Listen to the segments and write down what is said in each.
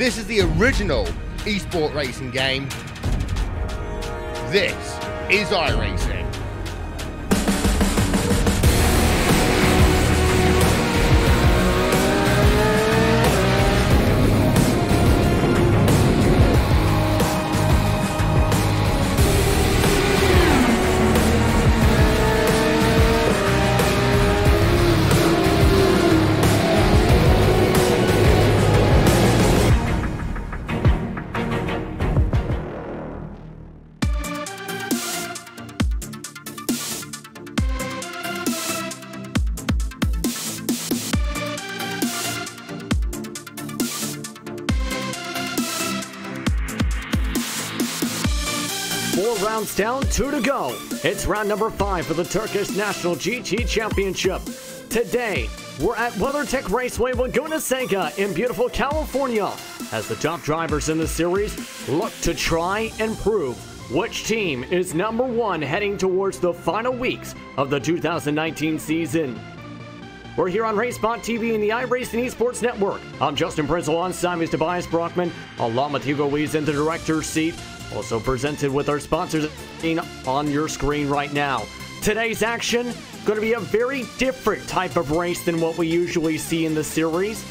This is the original esport racing game. This is iRacing. Rounds down, 2 to go. It's round number 5 for the Turkish National GT Championship. Today, we're at WeatherTech Raceway, Laguna, Seca in beautiful California, as the top drivers in the series look to try and prove which team is number 1 heading towards the final weeks of the 2019 season. We're here on RaceBot TV and the iRacing Esports Network. I'm Justin Prince, alongside Mr. Tobias Brockman, along with Hugo Wees in the director's seat. Also presented with our sponsors on your screen right now. Today's action, going to be a very different type of race than what we usually see in the series.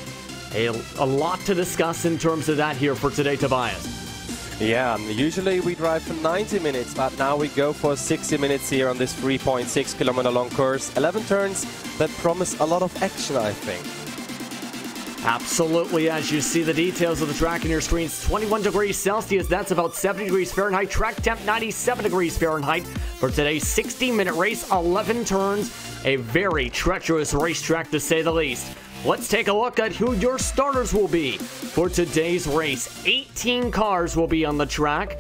A lot to discuss in terms of that here for today, Tobias. Yeah, usually we drive for 90 minutes, but now we go for 60 minutes here on this 3.6 kilometer long course. 11 turns that promise a lot of action, I think. Absolutely, as you see the details of the track in your screens, 21 degrees Celsius, that's about 70 degrees Fahrenheit, track temp 97 degrees Fahrenheit for today's 60-minute race, 11 turns, a very treacherous racetrack to say the least. Let's take a look at who your starters will be for today's race. 18 cars will be on the track,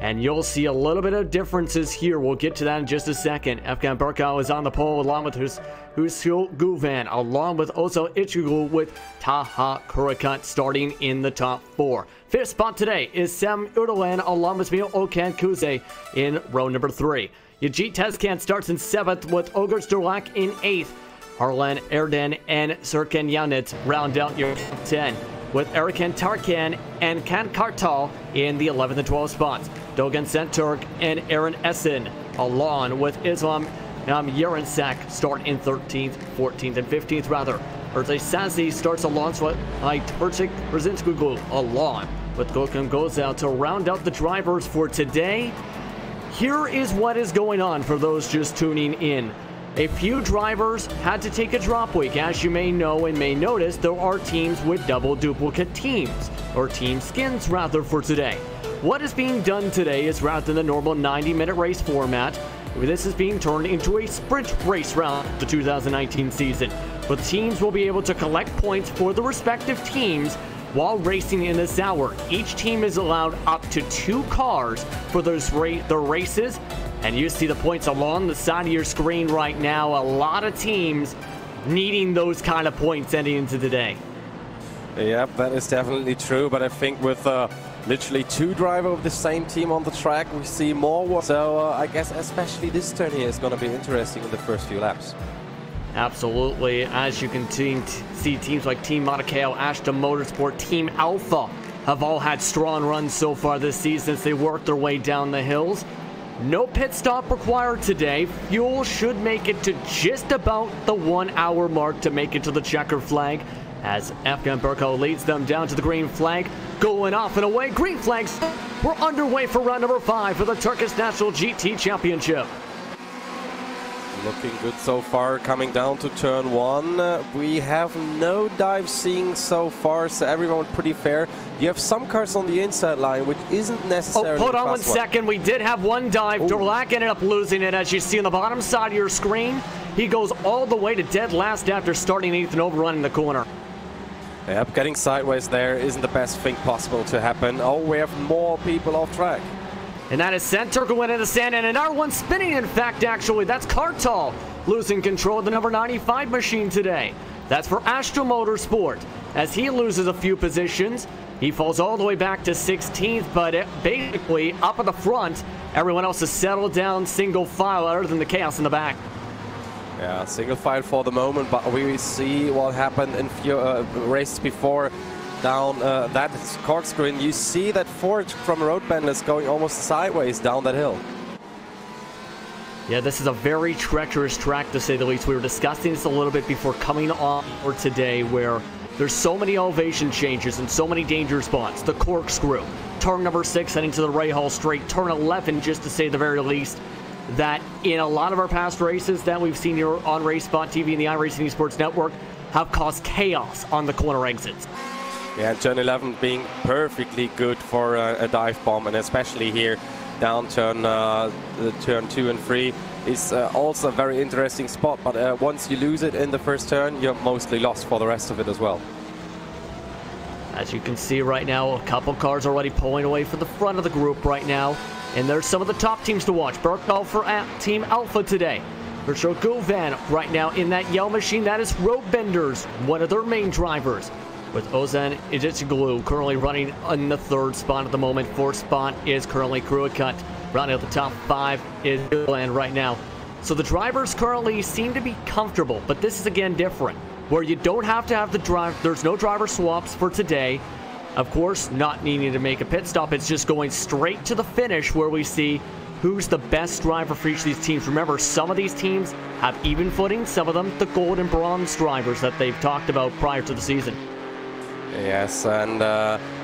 and you'll see a little bit of differences here. We'll get to that in just a second. Efkan Berkow is on the pole along with Husul Guven, along with Oso Ichigul with Taha Kurakat starting in the top 4. Fifth spot today is Sam Udalan along with Mio Okan Kuze in row number 3. Yajit Tezcan starts in 7th with Ogurs Durlak in 8th. Harlan Erden and Serkan Yanit round out your 10, with Erikan Tarkan and Kan Kartal in the 11th and 12th spots. Dogan Senturk and Aaron Essen, along with Islam Yerensak, start in 13th, 14th, and 15th rather. Erzay Sazi starts alongside Turcik Brzezinskuglu, along with Gökhan Gozel to round out the drivers for today. Here is what is going on for those just tuning in. A few drivers had to take a drop week. As you may know and may notice, there are teams with double duplicate teams, or team skins rather, for today. What is being done today is, rather than the normal 90-minute race format, this is being turned into a sprint race round the 2019 season. But teams will be able to collect points for the respective teams while racing in this hour. Each team is allowed up to 2 cars for the races. And you see the points along the side of your screen right now. A lot of teams needing those kind of points heading into today. Yeah, that is definitely true. But I think with literally 2 drivers of the same team on the track, we see more. So I guess especially this turn here is going to be interesting in the first few laps. Absolutely. As you can see, teams like Team Monaco, Ashton Motorsport, Team Alpha have all had strong runs so far this season as they work their way down the hills. No pit stop required today. Fuel should make it to just about the 1-hour mark to make it to the checker flag, as Efkan Berkow leads them down to the green flag. Going off and away, green flags. We're underway for round number 5 for the Turkish National GT Championship. Looking good so far, coming down to turn 1. We have no dive seeing so far, so everyone pretty fair. You have some cars on the inside line, which isn't necessarily hold on 1 second. We did have one dive. Durlak ended up losing it, as you see on the bottom side of your screen. He goes all the way to dead last after starting 8th and overrunning the corner. Yep, getting sideways there isn't the best thing possible to happen. Oh, we have more people off track. And that is Senturk who went into the sand, and another one spinning, in fact, actually. That's Kartal losing control of the number 95 machine today. That's for Astro Motorsport, as he loses a few positions. He falls all the way back to 16th, but basically up at the front, everyone else has settled down single file other than the chaos in the back. Yeah, single file for the moment, but we will see what happened in few races before. down that corkscrew, and you see that Ford from road bend is going almost sideways down that hill. Yeah, this is a very treacherous track, to say the least. We were discussing this a little bit before coming on for today, where there's so many elevation changes and so many danger spots. The corkscrew, turn number 6 heading to the Rahal Straight, turn 11 just to say the very least, that in a lot of our past races that we've seen here on Race Spot TV and the iRacing Esports Network have caused chaos on the corner exits. Yeah, turn 11 being perfectly good for a dive bomb, and especially here down turn 2 and 3 is also a very interesting spot, but once you lose it in the first turn, you're mostly lost for the rest of it as well. As you can see right now, a couple cars already pulling away from the front of the group right now, and there's some of the top teams to watch. Berkdal for Team Alpha today. Virtual Govan right now in that yellow machine. That is Roadbenders, one of their main drivers, with Ozan Ijitsiglu currently running in the 3rd spot at the moment. 4th spot is currently Kruicut. Rounding out the top 5 is Gilland right now. So the drivers currently seem to be comfortable, but this is again different, where you don't have to have the drive. There's no driver swaps for today. Of course, not needing to make a pit stop. It's just going straight to the finish, where we see who's the best driver for each of these teams. Remember, some of these teams have even footing, some of them the gold and bronze drivers that they've talked about prior to the season. Yes, and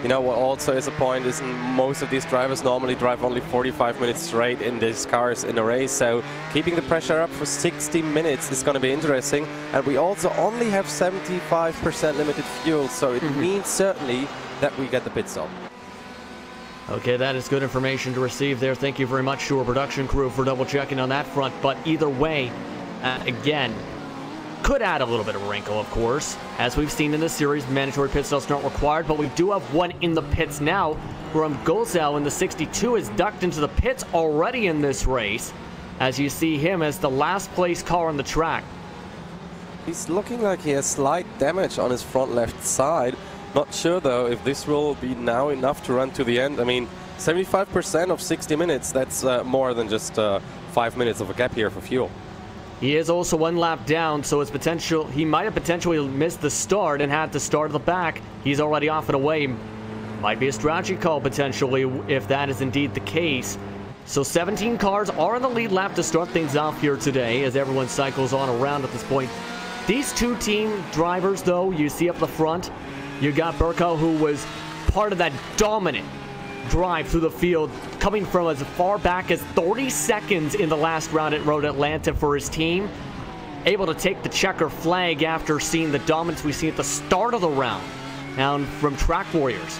you know what also is a point is most of these drivers normally drive only 45 minutes straight in these cars in a race, so keeping the pressure up for 60 minutes is going to be interesting. And we also only have 75% limited fuel, so it means certainly that we get the pit stop. Okay, that is good information to receive there. Thank you very much to our production crew for double checking on that front. But either way, again, could add a little bit of a wrinkle, of course. As we've seen in this series, mandatory pit stops not required, but we do have one in the pits now. Gozal in the 62 is ducked into the pits already in this race, as you see him as the last place car on the track. He's looking like he has slight damage on his front left side. Not sure though if this will be now enough to run to the end. I mean, 75% of 60 minutes, that's more than just 5 minutes of a gap here for fuel. He is also 1 lap down, so it's potential he might have potentially missed the start and had to start at the back. He's already off and away. Might be a strategy call potentially if that is indeed the case. So 17 cars are in the lead lap to start things off here today as everyone cycles on around at this point. These 2 team drivers, though, you see up the front, you got Burko, who was part of that dominant drive through the field, coming from as far back as 30 seconds in the last round at Road Atlanta for his team. Able to take the checker flag after seeing the dominance we see at the start of the round down from Track Warriors.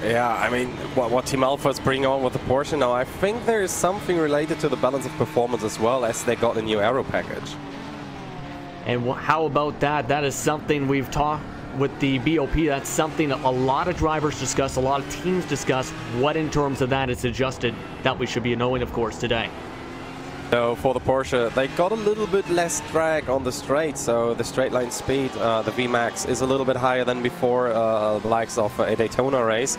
Yeah, I mean, what Team Alpha is bringing on with the Porsche now, I think there is something related to the balance of performance as well, as they got a new aero package. And how about that? That is something we've talked with the BOP. That's something a lot of drivers discuss, a lot of teams discuss. What in terms of that is adjusted that we should be knowing, of course, today. So for the Porsche, they got a little bit less drag on the straight, so the straight line speed, the VMAX, is a little bit higher than before the likes of a Daytona race.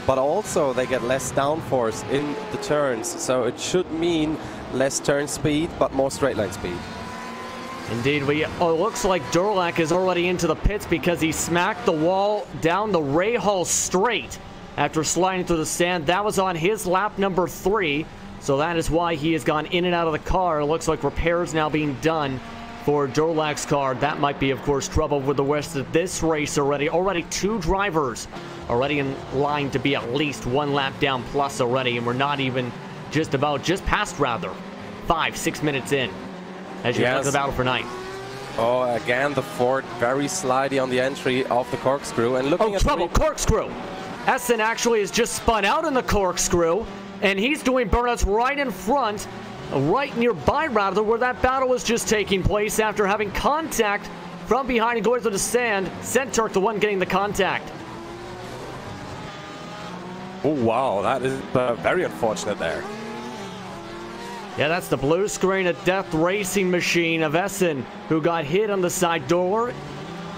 But also they get less downforce in the turns, so it should mean less turn speed but more straight line speed. Indeed, it looks like Durlak is already into the pits because he smacked the wall down the Rahal Straight after sliding through the sand. That was on his lap number 3, so that is why he has gone in and out of the car. It looks like repairs now being done for Durlak's car. That might be, of course, trouble with the rest of this race already. Already 2 drivers already in line to be at least 1 lap down plus already, and we're not even just past 5-6 minutes in. As you look at the battle for ninth. Oh, again, the Ford very slidey on the entry of the corkscrew. And looking at trouble, corkscrew. Essen actually has just spun out in the corkscrew, and he's doing burnouts right in front, right nearby, rather, where that battle was just taking place after having contact from behind and going through the sand. Centurk, the one getting the contact. Oh, wow, that is very unfortunate there. Yeah, that's the blue screen of Death Racing Machine of Essen, who got hit on the side door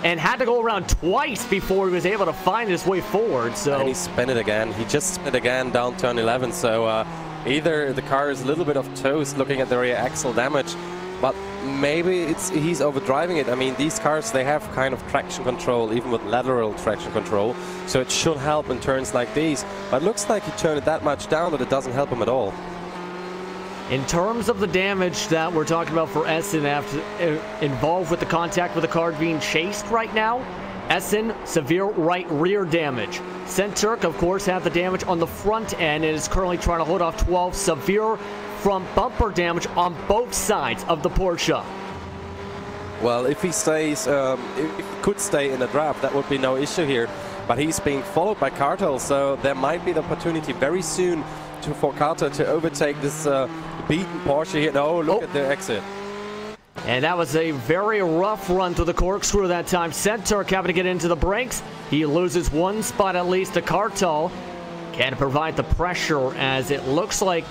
and had to go around twice before he was able to find his way forward. So and he spun it again. He just spun it again down turn 11. So either the car is a little bit of toast looking at the rear axle damage, but maybe he's overdriving it. I mean, these cars, they have kind of traction control, even with lateral traction control, so it should help in turns like these. But it looks like he turned it that much down that it doesn't help him at all. In terms of the damage that we're talking about for Essen involved with the contact with the car being chased right now, Essen, severe right rear damage. Centurk, of course, had the damage on the front end and is currently trying to hold off 12. Severe front bumper damage on both sides of the Porsche. Well, if he stays, if he could stay in the draft, that would be no issue here. But he's being followed by Cartel, so there might be the opportunity very soon for Cartel to overtake this beaten Porsche here. No, look at the exit. And that was a very rough run through the corkscrew that time. Centurk having to get into the brakes. He loses one spot at least to Cartel. Can't provide the pressure as it looks like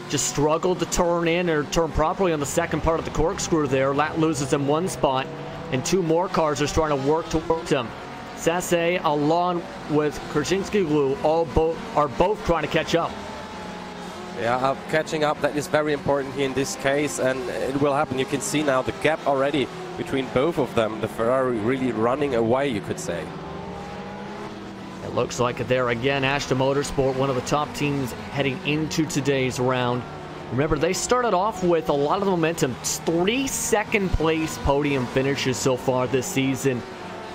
just struggled to turn in or turn properly on the second part of the corkscrew there. That loses him one spot, and two more cars are trying to work towards him. Sasse, along with Krzyzewski are both trying to catch up. Yeah, catching up, that is very important here in this case, and it will happen. You can see now the gap already between both of them. The Ferrari really running away, you could say. It looks like it there again. Ashton Motorsport, one of the top teams heading into today's round. Remember, they started off with a lot of momentum. 3 second place podium finishes so far this season.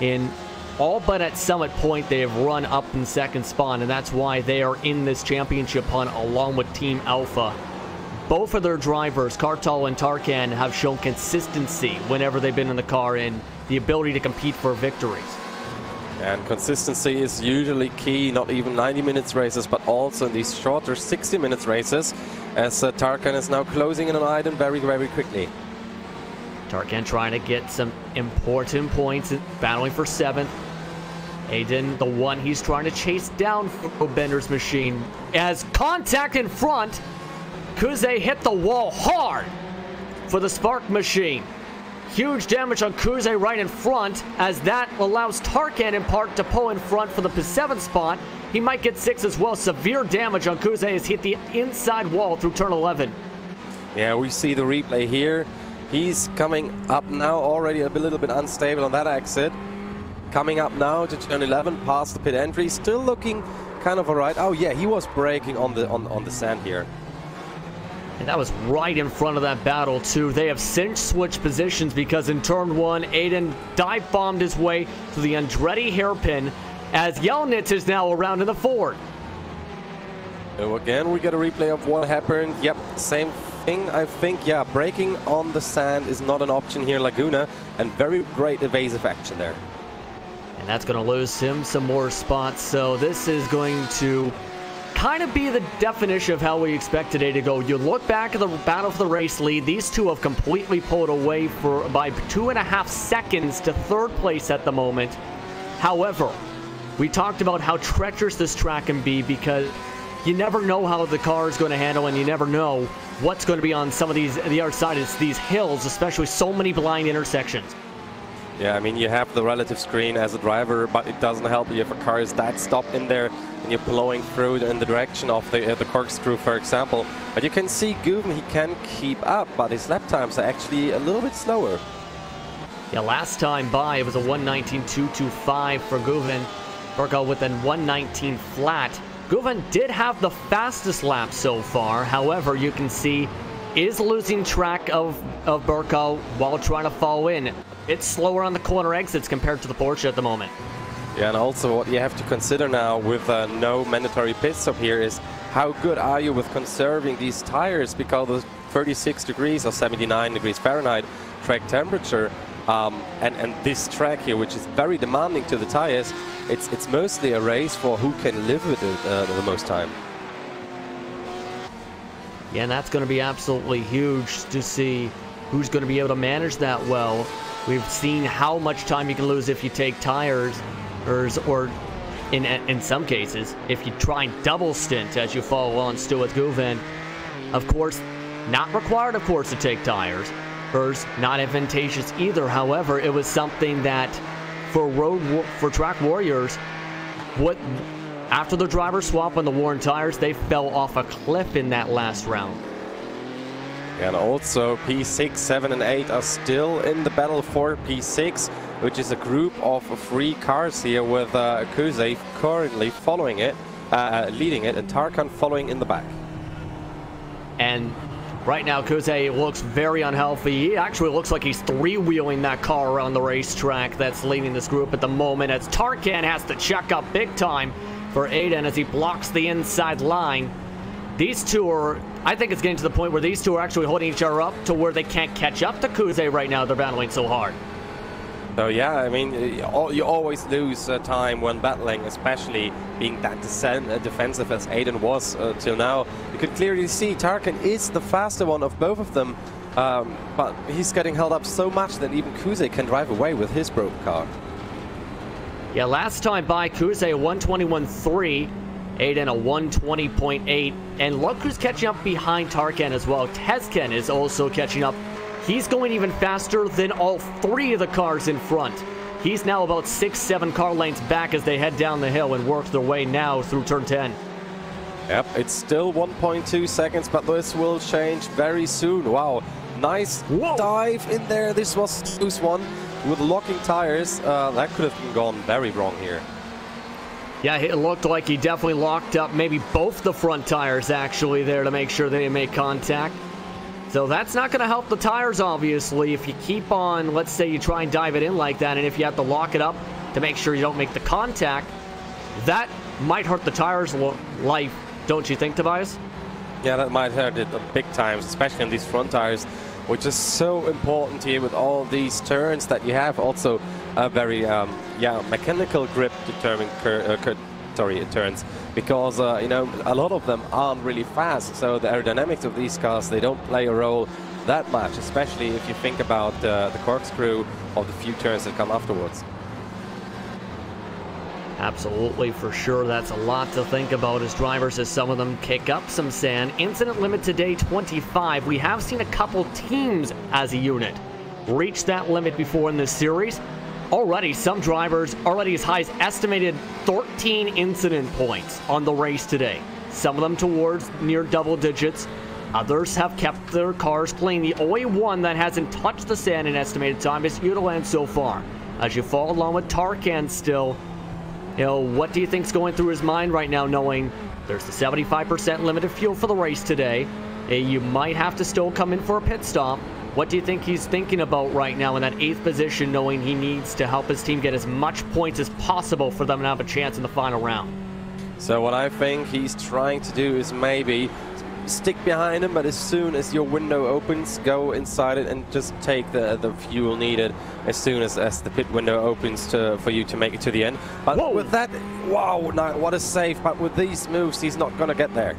In all but at Summit Point, they have run up in second spot, and that's why they are in this championship hunt along with Team Alpha. Both of their drivers, Cartel and Tarkan, have shown consistency whenever they've been in the car and the ability to compete for victories. And consistency is usually key, not even 90 minutes races, but also in these shorter 60 minutes races, as Tarkan is now closing in on Aiden very, very quickly. Tarkan trying to get some important points, battling for 7th. Aiden, the one he's trying to chase down for Bender's machine. As contact in front, Kuze hit the wall hard for the Spark machine. Huge damage on Kuze right in front, as that allows Tarkan in part to pull in front for the P7 spot. He might get 6 as well. Severe damage on Kuze as hit the inside wall through turn 11. Yeah, we see the replay here. He's coming up now, already a little bit unstable on that exit. Coming up now to turn 11, past the pit entry, still looking kind of alright. Oh yeah, he was braking on the sand here. And that was right in front of that battle too. They have since switched positions because in turn 1, Aiden dive bombed his way to the Andretti hairpin as Yelnats is now around in the Ford. So again, we get a replay of what happened. Yep, same thing, I think. Yeah, braking on the sand is not an option here in Laguna, and very great evasive action there. And that's going to lose him some more spots. So this is going to kind of be the definition of how we expect today to go. You look back at the battle for the race lead. These two have completely pulled away by 2.5 seconds to 3rd place at the moment. However, we talked about how treacherous this track can be because you never know how the car is going to handle, and you never know what's going to be on some of the other side of these hills, especially so many blind intersections. Yeah, I mean, you have the relative screen as a driver, but it doesn't help you if a car is that stopped in there and you're blowing through in the direction of the corkscrew, for example. But you can see Guven, he can keep up, but his lap times are actually a little bit slower. Yeah, last time by, it was a 1:19.225 for Guven. Burko with a 1:19 flat. Guven did have the fastest lap so far. However, you can see is losing track of Burko while trying to fall in. It's slower on the corner exits compared to the Porsche at the moment. Yeah, and also what you have to consider now with no mandatory pit stop here is how good are you with conserving these tires, because of 36 degrees or 79 degrees Fahrenheit track temperature. And this track here, which is very demanding to the tires, it's mostly a race for who can live with it the most time. Yeah, and that's going to be absolutely huge to see who's going to be able to manage that well. We've seen how much time you can lose if you take tires, or in some cases, if you try and double stint as you follow on still with Guven. Of course, not required, of course, to take tires. Not advantageous either. However, it was something that for track warriors, after the driver swap on the worn tires, they fell off a cliff in that last round. And also P6, 7 and 8 are still in the battle for P6, which is a group of 3 cars here with Kuze currently following it, leading it, and Tarkan following in the back. And right now, Kuze looks very unhealthy. He actually looks like he's three-wheeling that car around the racetrack that's leading this group at the moment, as Tarkan has to check up big time for Aiden as he blocks the inside line. These two are, I think it's getting to the point where these two are actually holding each other up to where they can't catch up to Kuze right now. They're battling so hard. So yeah, I mean, you always lose time when battling, especially being that defensive as Aiden was till now. You could clearly see Tarkan is the faster one of both of them, but he's getting held up so much that even Kuze can drive away with his broken car. Yeah, last time by Kuze, a 121.3, Aiden a 120.8, and look who's catching up behind Tarkan as well. Tezken is also catching up. He's going even faster than all 3 of the cars in front. He's now about 6-7 car lengths back as they head down the hill and work their way now through turn 10. Yep, it's still 1.2 seconds, but this will change very soon. Wow, nice dive in there. This was loose one with locking tires. That could have gone very wrong here. Yeah, it looked like he definitely locked up maybe both the front tires actually there to make sure they didn't make contact. So that's not going to help the tires, obviously, if you keep on, let's say you try and dive it in like that, and if you have to lock it up to make sure you don't make the contact, that might hurt the tires' life, don't you think, Tobias? Yeah, that might hurt it big times, especially on these front tires, which is so important here with all these turns that you have. Also a very, mechanical grip determined turns, because you know, a lot of them aren't really fast, so the aerodynamics of these cars, they don't play a role that much, especially if you think about the corkscrew of the few turns that come afterwards. Absolutely, for sure. That's a lot to think about as drivers, as some of them kick up some sand. Incident limit today 25. We have seen a couple teams as a unit reach that limit before in this series. Already, some drivers already as high as estimated 13 incident points on the race today. Some of them towards near double digits. Others have kept their cars clean. The only one that hasn't touched the sand in estimated time is Udaland so far. As you follow along with Tarkan still, you know, what do you think's going through his mind right now, knowing there's the 75% limit of fuel for the race today? You might have to still come in for a pit stop. What do you think he's thinking about right now in that 8th position, knowing he needs to help his team get as much points as possible for them to have a chance in the final round? So what I think he's trying to do is maybe stick behind him, but as soon as your window opens, go inside it and just take the fuel needed as soon as the pit window opens for you to make it to the end. But with that, wow, no, what a save. But with these moves, he's not going to get there.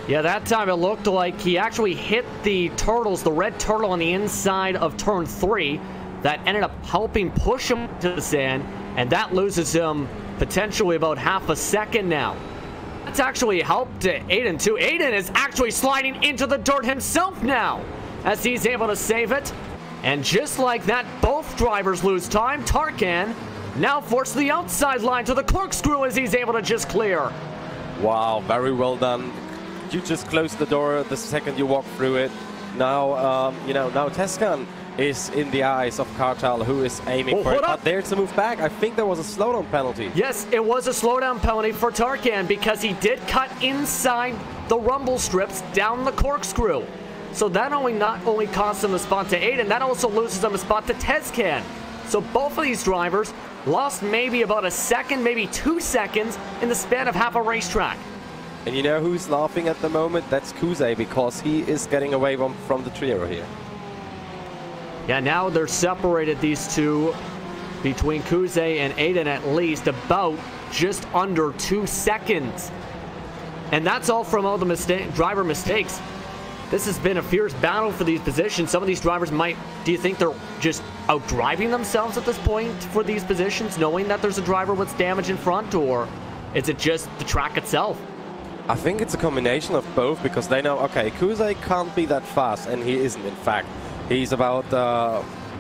Yeah, that time it looked like he actually hit the turtles, the red turtle on the inside of turn 3. That ended up helping push him to the sand, and that loses him potentially about half a second now. That's actually helped Aiden too. Aiden is actually sliding into the dirt himself now as he's able to save it. And just like that, both drivers lose time. Tarkan now forced to the outside line to the corkscrew as he's able to just clear. Wow, very well done. You just close the door the second you walk through it. Now, now Tezken is in the eyes of Kartal, who is aiming for it. But there's a move back. I think there was a slowdown penalty. Yes, it was a slowdown penalty for Tarkan because he did cut inside the rumble strips down the corkscrew. So that not only costs him the spot to Aiden, that also loses him a spot to Tezken. So both of these drivers lost maybe about a second, maybe 2 seconds in the span of half a racetrack. And you know who's laughing at the moment? That's Kuze, because he is getting away from the trio here. Yeah, now they're separated, these two, between Kuze and Aiden at least, about just under 2 seconds. And that's all from all the driver mistakes. This has been a fierce battle for these positions. Some of these drivers do you think they're just outdriving themselves at this point for these positions, knowing that there's a driver with damage in front, or is it just the track itself? I think it's a combination of both, because they know, okay, Kuze can't be that fast, and he isn't, in fact. He's about,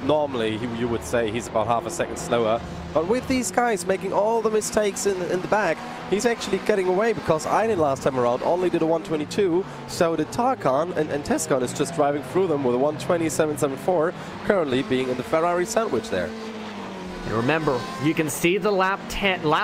normally you would say he's about half a second slower, But with these guys making all the mistakes in the back, he's actually getting away, because Aiden last time around only did a 122, so the Tarkan and Tescon is just driving through them with a 120.774, currently being in the Ferrari sandwich there. And remember, you can see the lap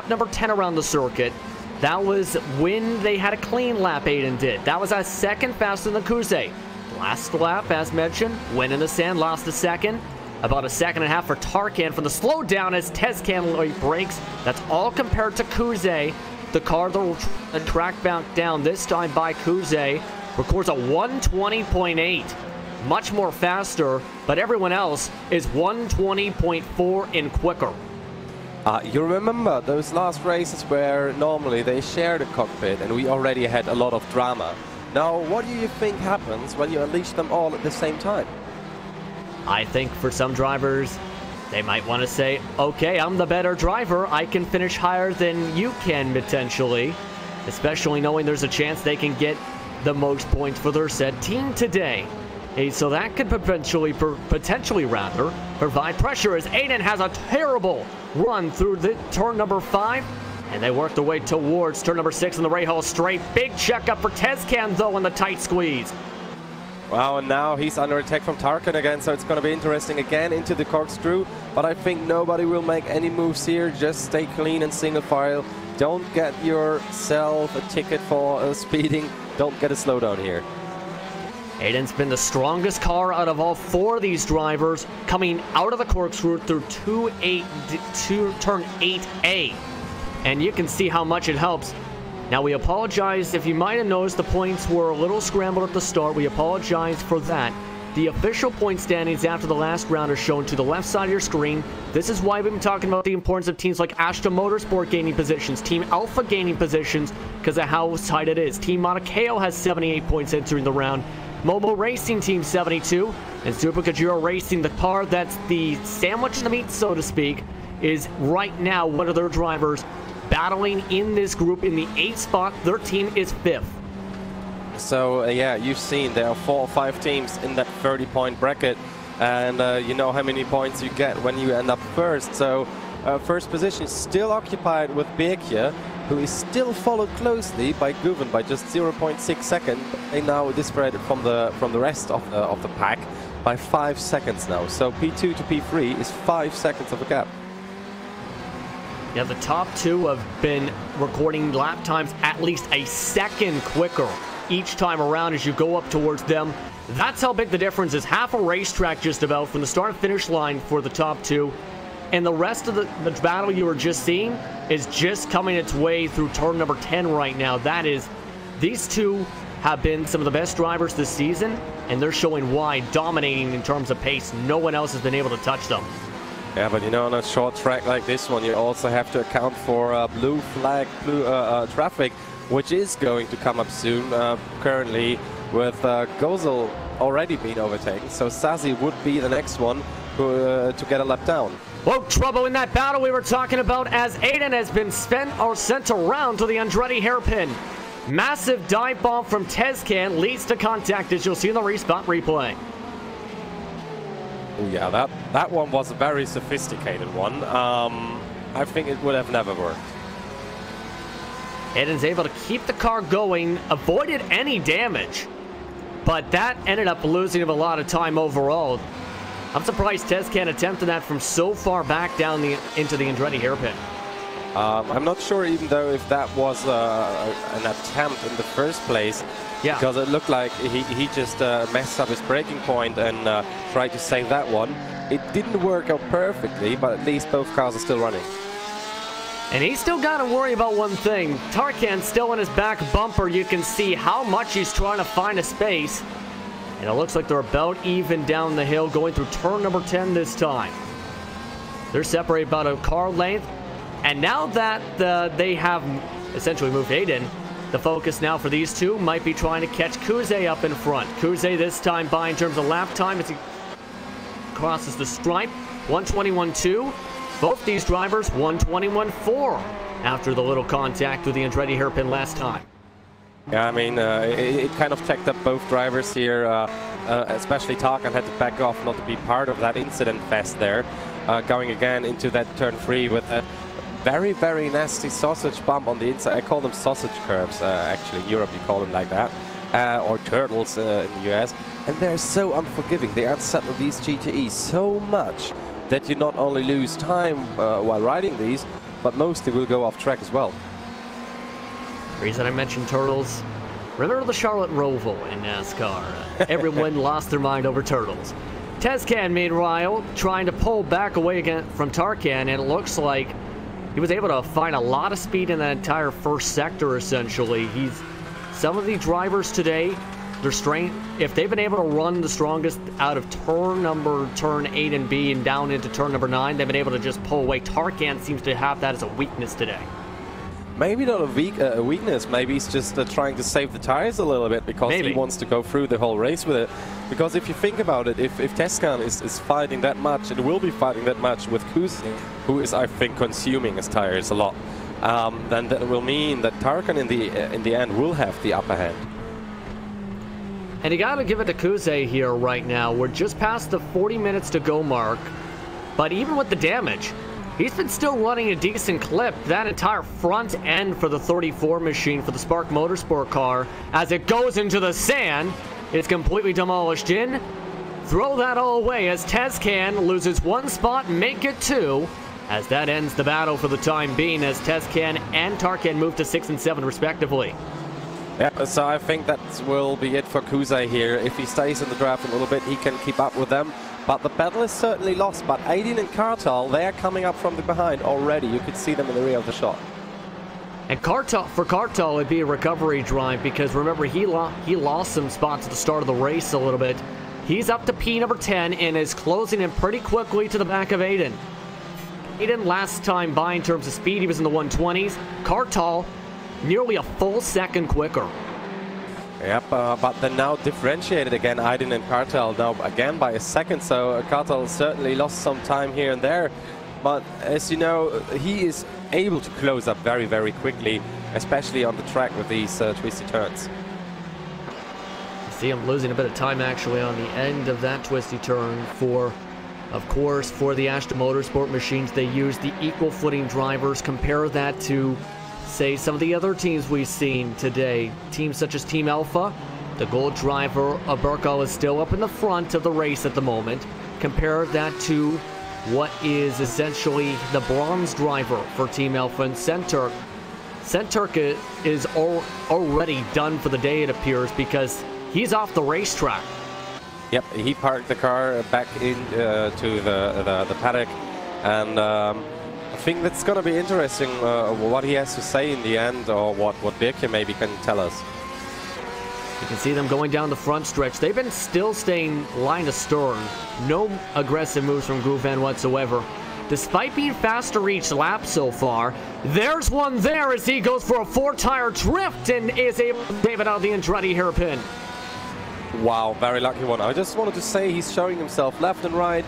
number 10 around the circuit. That was when they had a clean lap, Aiden did. That was a second faster than Kuze. Last lap, as mentioned, went in the sand, lost a second. About a second and a half for Tarkan from the slowdown as Tescan brakes. That's all compared to Kuze. The car that will track back down, this time by Kuze, records a 120.8. Much more faster, but everyone else is 120.4 and quicker. You remember those last races where normally they share the cockpit and we already had a lot of drama. Now, what do you think happens when you unleash them all at the same time? I think for some drivers, they might want to say, okay, I'm the better driver. I can finish higher than you can potentially, especially knowing there's a chance they can get the most points for their said team today. So that could potentially provide pressure as Aiden has a terrible run through the turn number 5. And they work their way towards turn number 6 in the Rahal straight. Big checkup for Tescan, though, in the tight squeeze. Wow, and now he's under attack from Tarkan again, so it's going to be interesting again into the corkscrew. But I think nobody will make any moves here. Just stay clean and single file. Don't get yourself a ticket for speeding. Don't get a slowdown here. Aiden's been the strongest car out of all 4 of these drivers, coming out of the corkscrew through turn 8A. And you can see how much it helps. Now, we apologize if you might have noticed the points were a little scrambled at the start. We apologize for that. The official point standings after the last round are shown to the left side of your screen. This is why we've been talking about the importance of teams like Ashton Motorsport gaining positions, Team Alpha gaining positions, because of how tight it is. Team Monacao has 78 points entering the round. Momo Racing Team 72, and Super Kajiro Racing, the car that's the sandwich in the meat, so to speak, is right now one of their drivers battling in this group in the 8th spot. Their team is 5th. So yeah, you've seen there are 4 or 5 teams in that 30-point bracket, and you know how many points you get when you end up first. So first position is still occupied with Bekje, who is still followed closely by Guven by just 0.6 seconds. They now separated from the rest of the pack by 5 seconds now. So P2 to P3 is 5 seconds of a gap. Yeah, the top 2 have been recording lap times at least a second quicker each time around as you go up towards them. That's how big the difference is. Half a racetrack just about from the start and finish line for the top 2. And the rest of the battle you were just seeing is just coming its way through turn number 10 right now. That is, these 2 have been some of the best drivers this season, and they're showing why, dominating in terms of pace. No one else has been able to touch them. Yeah, but you know, on a short track like this one, you also have to account for blue flag traffic, which is going to come up soon. Currently, with Gozel already being overtaken, so Sazi would be the next one to get a lap down. Whoa, trouble in that battle we were talking about as Aiden has been sent around to the Andretti hairpin. Massive dive bomb from Tescan leads to contact, as you'll see in the respot replay. Oh yeah, that one was a very sophisticated one. I think it would have never worked. Aiden's able to keep the car going, avoided any damage, but that ended up losing him a lot of time overall. I'm surprised Tescan attempted that from so far back down into the Andretti hairpin. I'm not sure even though if that was an attempt in the first place, yeah, because it looked like he just messed up his braking point and tried to save that one. It didn't work out perfectly, but at least both cars are still running. And he's still got to worry about one thing. Tarkan's still in his back bumper. You can see how much he's trying to find a space. And it looks like they're about even down the hill going through turn number 10 this time. They're separated about a car length. And now that they have essentially moved Aiden, the focus now for these 2 might be trying to catch Kuze up in front. Kuze this time by in terms of lap time as he crosses the stripe. 121.2. Both these drivers 121.4 after the little contact with the Andretti hairpin last time. Yeah, I mean, it kind of checked up both drivers here, especially Tarkan had to back off not to be part of that incident fest there. going again into that turn 3 with a very, very nasty sausage bump on the inside. I call them sausage curbs, actually. In Europe, you call them like that. Or turtles in the US. And they're so unforgiving. They unsettle these GTEs so much that you not only lose time while riding these, but mostly will go off track as well. The reason I mentioned turtles, remember the Charlotte Roval in NASCAR? Everyone lost their mind over turtles. Tezcan, meanwhile, trying to pull back away again from Tarkan, and it looks like he was able to find a lot of speed in that entire first sector, essentially. Some of the drivers today, their strength, if they've been able to run the strongest out of turn 8 and B and down into turn number 9, they've been able to just pull away. Tarkan seems to have that as a weakness today. Maybe not a weakness, maybe he's just trying to save the tires a little bit because he wants to go through the whole race with it. Because if you think about it, if Tezcan is fighting that much, and will be fighting that much with Kusi, who is, I think, consuming his tires a lot, then that will mean that Tarkan in the end will have the upper hand. And you got to give it to Kuze here right now. We're just past the 40 minutes to go mark, but even with the damage, he's been still running a decent clip. That entire front end for the 34 machine for the Spark Motorsport car, as it goes into the sand, is completely demolished in. Throw that all away as Tezcan loses 1 spot, make it 2, as that ends the battle for the time being, as Tezcan and Tarkan move to 6 and 7 respectively. Yeah, so I think that will be it for Kuze here. If he stays in the draft a little bit, he can keep up with them. But the battle is certainly lost. But Aydin and Kartal, they are coming up from the behind already. You could see them in the rear of the shot. And for Kartal, it'd be a recovery drive because remember, he lost some spots at the start of the race a little bit. He's up to P number 10 and is closing in pretty quickly to the back of Aydin. Aydin last time by in terms of speed, he was in the 120s. Kartal, nearly a full second quicker. Yep, but they're now differentiated again, Aydin and Kartal, now again by a second, so Kartal certainly lost some time here and there. But as you know, he is able to close up very, very quickly, especially on the track with these twisty turns. You see him losing a bit of time actually on the end of that twisty turn of course, for the Ashton Motorsport machines, they use the equal footing drivers. Compare that to, say, some of the other teams we've seen today. Teams such as Team Alpha, the gold driver, Aberkal, is still up in the front of the race at the moment. Compare that to what is essentially the bronze driver for Team Alpha and Centurk. Centurk is already done for the day, it appears, because he's off the racetrack. Yep, he parked the car back into the paddock, and I think that's going to be interesting what he has to say in the end, or what Birke maybe can tell us. You can see them going down the front stretch. They've been still staying line to stern. No aggressive moves from Guven whatsoever. Despite being fast to each lap so far, there's one there as he goes for a 4-tire drift and is able to save it out of the Andretti hairpin. Wow, very lucky one. I just wanted to say he's showing himself left and right,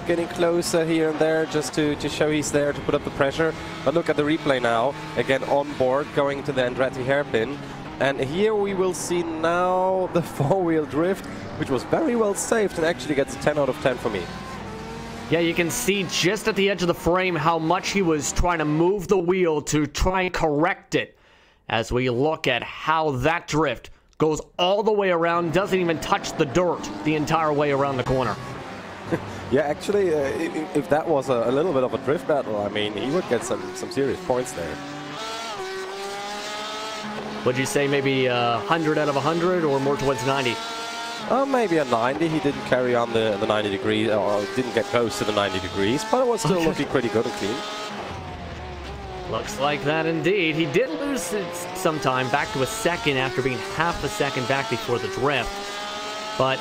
getting closer here and there just to show he's there to put up the pressure. But look at the replay now, again on board, going to the Andretti hairpin. And here we will see now the 4-wheel drift, which was very well saved and actually gets a 10 out of 10 for me. Yeah, you can see just at the edge of the frame how much he was trying to move the wheel to try and correct it. As we look at how that drift goes all the way around, doesn't even touch the dirt the entire way around the corner. Yeah, actually, if that was a little bit of a drift battle, I mean, he would get some serious points there. Would you say maybe 100 out of 100 or more towards 90? Maybe a 90. He didn't carry on the 90 degrees, or didn't get close to the 90 degrees, but it was still looking pretty good and clean. Looks like that indeed. He did lose some time, back to a second after being half a second back before the drift. But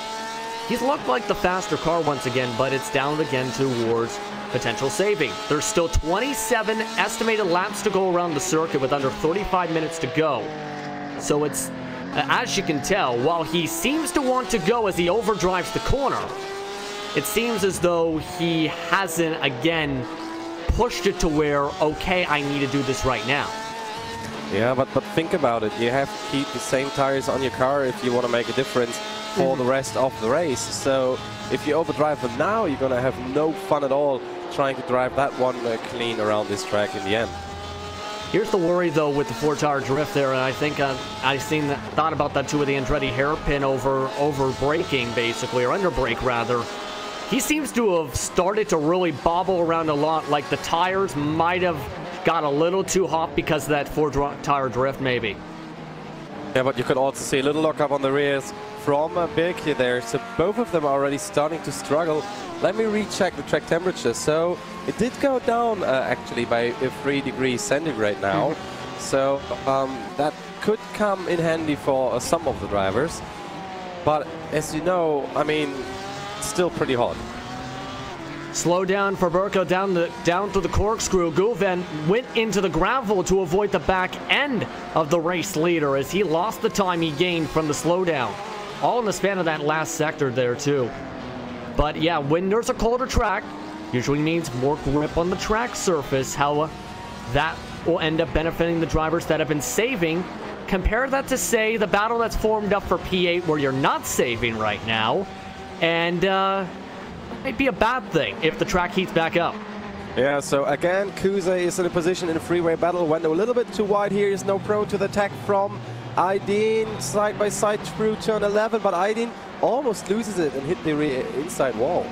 he's looked like the faster car once again, but it's down again towards potential saving. There's still 27 estimated laps to go around the circuit with under 35 minutes to go. So it's, as you can tell, while he seems to want to go as he overdrives the corner, it seems as though he hasn't, again, pushed it to where, okay, I need to do this right now. Yeah, but think about it. You have to keep the same tires on your car if you want to make a difference for the rest of the race. So if you overdrive them now, you're going to have no fun at all trying to drive that one clean around this track in the end. Here's the worry, though, with the four-tire drift there, and I think thought about that too with the Andretti hairpin over braking, basically, or under brake, rather. He seems to have started to really bobble around a lot, like the tires might have got a little too hot because of that four-tire drift, maybe. Yeah, but you could also see a little lockup on the rears from Birkir there, so both of them are already starting to struggle. Let me recheck the track temperature. So it did go down actually by 3 degrees centigrade now. So that could come in handy for some of the drivers. But as you know, I mean, it's still pretty hot. Slow down for Burko down through the corkscrew. Guven went into the gravel to avoid the back end of the race leader as he lost the time he gained from the slowdown. All in the span of that last sector there too. But yeah, when there's a colder track, usually means more grip on the track surface. How that will end up benefiting the drivers that have been saving. Compare that to, say, the battle that's formed up for P8 where you're not saving right now. And might be a bad thing if the track heats back up. Yeah, so again, Kuze is in a position in a freeway battle. Went a little bit too wide here. Is now prone to the attack from Aydin, side by side through turn 11, but Aydin almost loses it and hit the inside wall.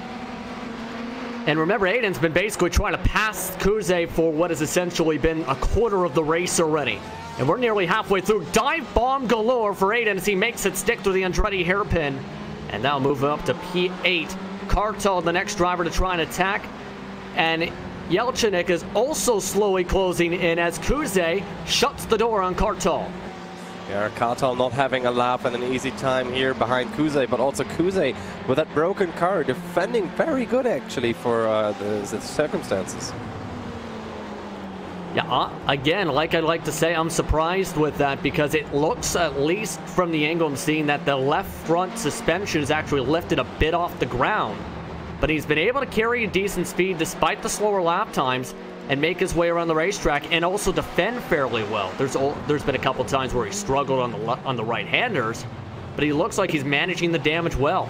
And remember, Aiden's been basically trying to pass Kuze for what has essentially been a quarter of the race already. And we're nearly halfway through. Dive bomb galore for Aiden as he makes it stick through the Andretti hairpin. And now moving up to P8. Kartal, the next driver to try and attack. And Yelchinik is also slowly closing in as Kuze shuts the door on Kartal. Yeah, Kartal not having a lap and an easy time here behind Kuze, but also Kuze with that broken car defending very good actually for the circumstances. Yeah, again, like I like to say, I'm surprised with that because it looks, at least from the angle I'm seeing, that the left front suspension is actually lifted a bit off the ground. But he's been able to carry a decent speed despite the slower lap times and make his way around the racetrack and also defend fairly well. There's been a couple times where he struggled on the right-handers, but he looks like he's managing the damage well.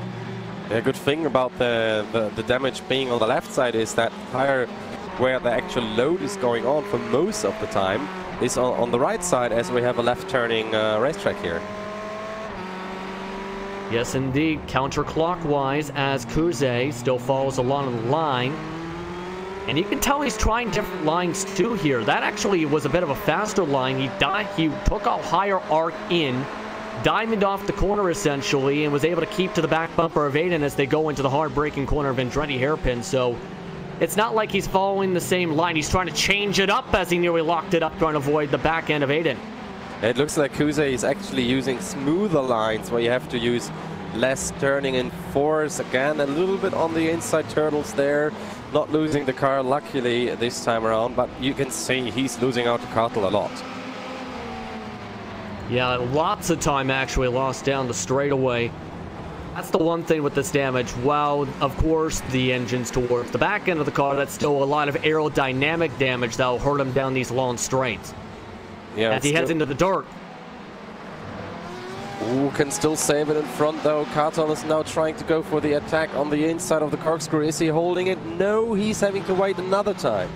The good thing about the damage being on the left side is that tire where the actual load is going on for most of the time is on the right side, as we have a left-turning racetrack here. Yes, indeed, counterclockwise as Kuze still follows along the line. And you can tell he's trying different lines too here. That actually was a bit of a faster line. He took a higher arc in, diamond off the corner essentially, and was able to keep to the back bumper of Aiden as they go into the hard braking corner of Andretti hairpin. So it's not like he's following the same line. He's trying to change it up as he nearly locked it up, trying to avoid the back end of Aiden. It looks like Kuze is actually using smoother lines where you have to use less turning in force. Again, a little bit on the inside turtles there. Not losing the car, luckily, this time around, but you can see he's losing out to Kartal a lot. Yeah, lots of time actually lost down the straightaway. That's the one thing with this damage. While, of course, the engine's towards the back end of the car, that's still a lot of aerodynamic damage that will hurt him down these long straights. Yeah, as he heads into the dirt. Ooh, can still save it in front though. Kartal is now trying to go for the attack on the inside of the corkscrew. Is he holding it? No, he's having to wait another time.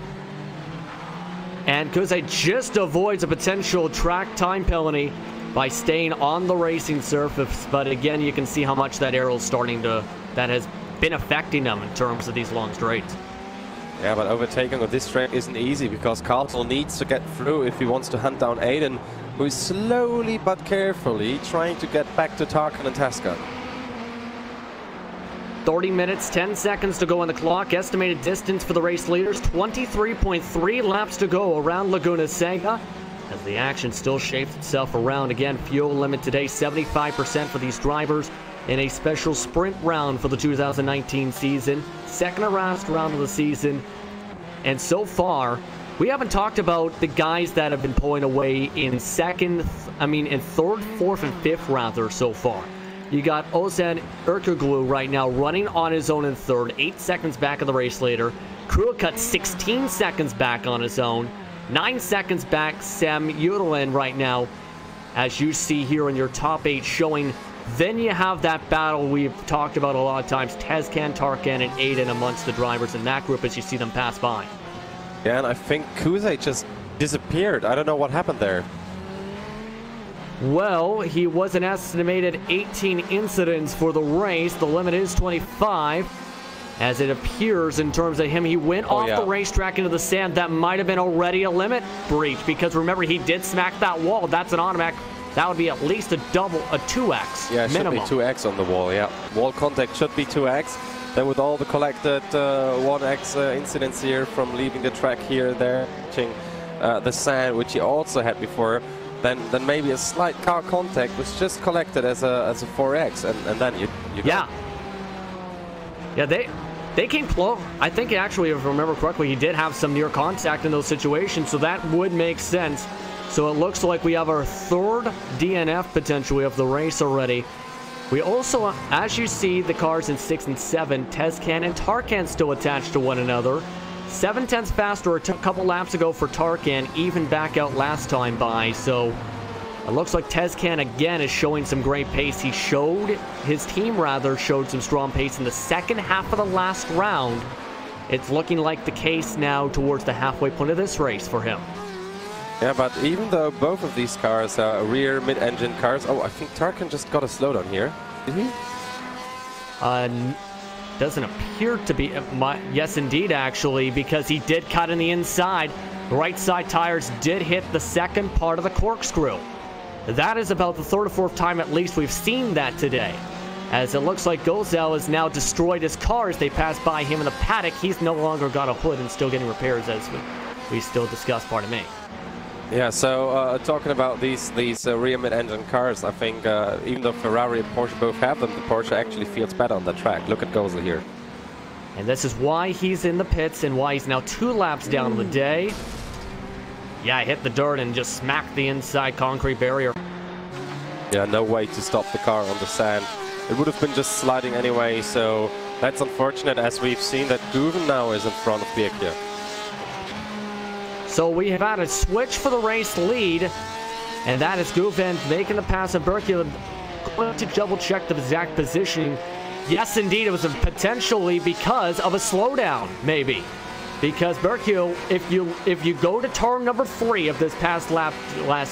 And Kuze just avoids a potential track time penalty by staying on the racing surface. But again, you can see how much that aero is that has been affecting them in terms of these long straights. Yeah, but overtaking on this track isn't easy because Kartal needs to get through if he wants to hunt down Aiden, who is slowly but carefully trying to get back to Tarkin and Tasca. 30 minutes, 10 seconds to go on the clock. Estimated distance for the race leaders, 23.3 laps to go around Laguna Seca. As the action still shapes itself around. Again, fuel limit today, 75% for these drivers in a special sprint round for the 2019 season. Second to last round of the season. And so far, we haven't talked about the guys that have been pulling away in third, fourth, and fifth rather so far. You got Ozan Erkoglu right now running on his own in third, 8 seconds back of the race leader. Kruacut 16 seconds back on his own. 9 seconds back, Sam Udelin right now, as you see here in your top 8 showing Then you have that battle we've talked about a lot of times, Tezcan, Tarkan, and Aiden amongst the drivers in that group as you see them pass by. Yeah, and I think Kuze just disappeared. I don't know what happened there. Well, he was an estimated 18 incidents for the race. The limit is 25. As it appears in terms of him, he went off the racetrack into the sand. That might have been already a limit breach because remember, he did smack that wall. That's an automatic. That would be at least a 2x yeah, it minimum. should be 2x on the wall, yeah. Wall contact should be 2x. Then with all the collected 1x incidents here from leaving the track here and there, touching the sand, which he also had before, then maybe a slight car contact was just collected as a 4x, and then you yeah. Yeah, they came close. I think actually, if I remember correctly, he did have some near contact in those situations, so that would make sense. So it looks like we have our third DNF potentially of the race already. We also, as you see, the cars in 6 and 7, Tezcan and Tarkan still attached to one another. 7/10 faster a couple laps ago for Tarkan, even back out last time by. So it looks like Tezcan again is showing some great pace. His team showed some strong pace in the second half of the last round. It's looking like the case now towards the halfway point of this race for him. Yeah, but even though both of these cars are rear mid-engine cars, I think Tarkan just got a slowdown here. Did he? Doesn't appear to be. Yes, indeed, actually, because he did cut in the inside. Right side tires did hit the second part of the corkscrew. That is about the third or fourth time at least we've seen that today. As it looks like Gozel has now destroyed his car as they pass by him in the paddock. He's no longer got a hood and still getting repairs, as we still discussed, pardon me. Yeah, so talking about these rear mid-engine cars, I think even though Ferrari and Porsche both have them, the Porsche actually feels better on the track. Look at Gozel here. And this is why he's in the pits and why he's now 2 laps down on the day. Yeah, hit the dirt and just smacked the inside concrete barrier. Yeah, no way to stop the car on the sand. It would have been just sliding anyway, so that's unfortunate, as we've seen that Guven now is in front of Birkir. So we have had a switch for the race lead, and that is Guven making the pass of Birkir. Going to double check the exact positioning. Yes, indeed, it was potentially because of a slowdown, maybe. Because Birkir, if you go to turn number 3 of this last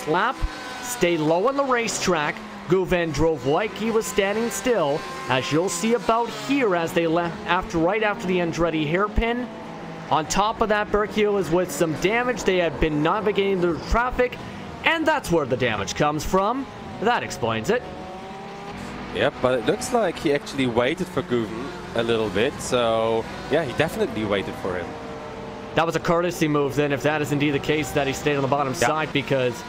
lap, stay low on the racetrack. Guven drove like he was standing still, as you'll see about here as they left right after the Andretti hairpin. On top of that, Birkir is with some damage. They had been navigating the traffic, and that's where the damage comes from. That explains it. Yep, but it looks like he actually waited for Guven a little bit, so yeah, he definitely waited for him. That was a courtesy move then, if that is indeed the case, that he stayed on the bottom side, because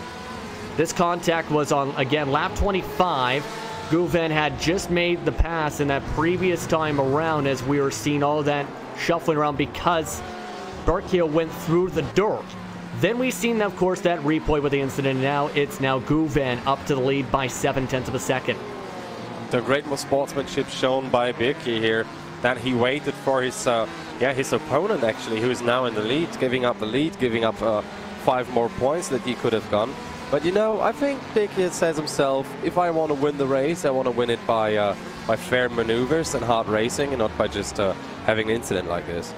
this contact was on, again, lap 25. Guven had just made the pass in that previous time around, as we were seeing all that shuffling around because Birkir went through the dirt. Then we've seen, of course, that replay with the incident. Now it's Guven up to the lead by 0.7 of a second. The great sportsmanship shown by Birkir here, that he waited for his opponent actually, who is now in the lead, giving up the lead, giving up 5 more points that he could have gone. But you know, I think Birkir says himself, if I want to win the race, I want to win it by fair maneuvers and hard racing, and not by just having an incident like this.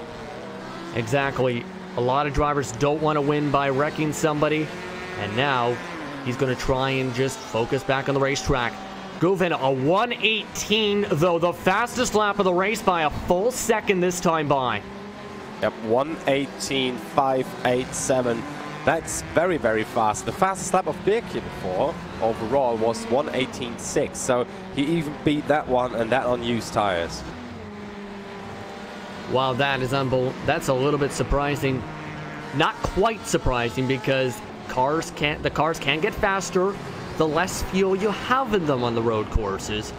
Exactly. A lot of drivers don't want to win by wrecking somebody, and now he's going to try and just focus back on the racetrack. Guven, a 1:18, though, the fastest lap of the race by a full second this time by. Yep, 1:18.587. That's very, very fast. The fastest lap of Birkir before, overall, was 1:18.6. So he even beat that one, and that on used tires. Wow, that is unbelievable. That's a little bit surprising. Not quite surprising, because the cars can get faster the less fuel you have in them on the road courses.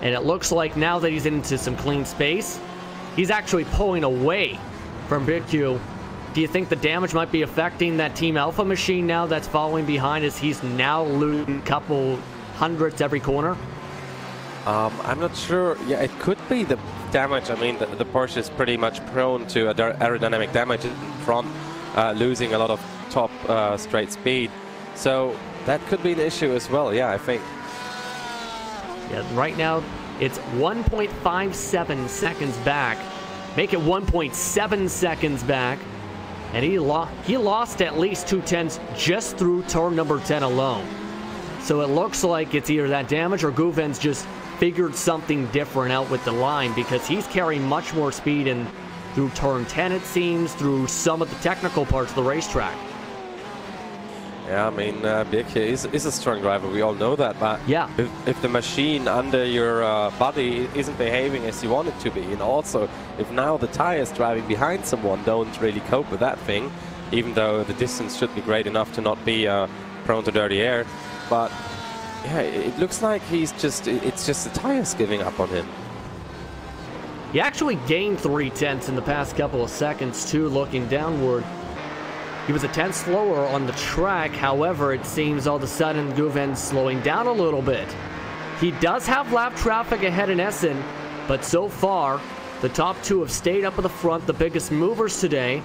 And it looks like now that he's into some clean space, he's actually pulling away from Birkir. Do you think the damage might be affecting that Team Alpha machine now that's following behind, as he's now losing a couple hundredths every corner? I'm not sure. Yeah, it could be the damage. I mean, the Porsche is pretty much prone to aerodynamic damage in front, losing a lot of top straight speed. So that could be an issue as well, yeah, I think. Yeah, right now it's 1.57 seconds back. Make it 1.7 seconds back. And he lost at least 2/10 just through turn number 10 alone. So it looks like it's either that damage or Guven's just figured something different out with the line, because he's carrying much more speed in through turn 10, it seems, through some of the technical parts of the racetrack. Yeah, I mean, Birkir is a strong driver, we all know that, but yeah, if the machine under your body isn't behaving as you want it to be, and also if now the tires driving behind someone don't really cope with that thing, even though the distance should be great enough to not be prone to dirty air, but yeah, it looks like it's just the tires giving up on him. He actually gained 3/10 in the past couple of seconds too, looking downward. He was a 10th slower on the track. However, it seems all of a sudden Guven's slowing down a little bit. He does have lap traffic ahead in Essen, but so far, the top two have stayed up at the front, the biggest movers today.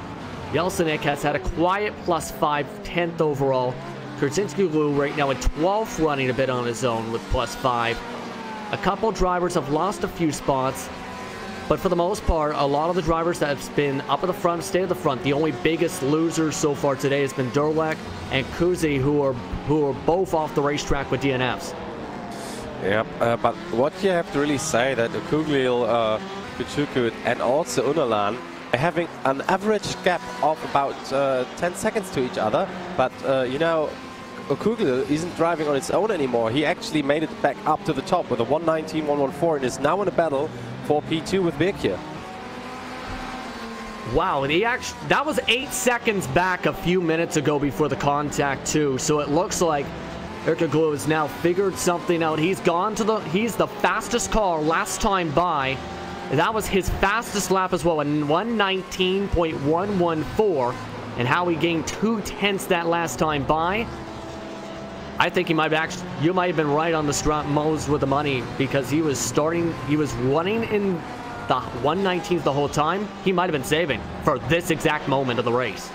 Jelsenik has had a quiet +5 10th overall. Kurzinski right now at 12th, running a bit on his own with +5. A couple drivers have lost a few spots, but for the most part, a lot of the drivers that have been up at the front stay at the front. The only biggest losers so far today has been Durlek and Kuzi, who are both off the racetrack with DNFs. Yeah, but what you have to really say that Kuglil, Kuchukut and also Unalan are having an average gap of about 10 seconds to each other, but you know, Kuglil isn't driving on its own anymore. He actually made it back up to the top with a 1:19, 1:14 and is now in a battle for P2 with Birkir. Wow, that was 8 seconds back a few minutes ago before the contact too. So it looks like Erkoglu has now figured something out. He's the fastest car last time by. That was his fastest lap as well, a 1:19.114, and how he gained 2/10 that last time by. I think you might have been right on the Mo's with the money, because he was running in the 119s the whole time. He might have been saving for this exact moment of the race.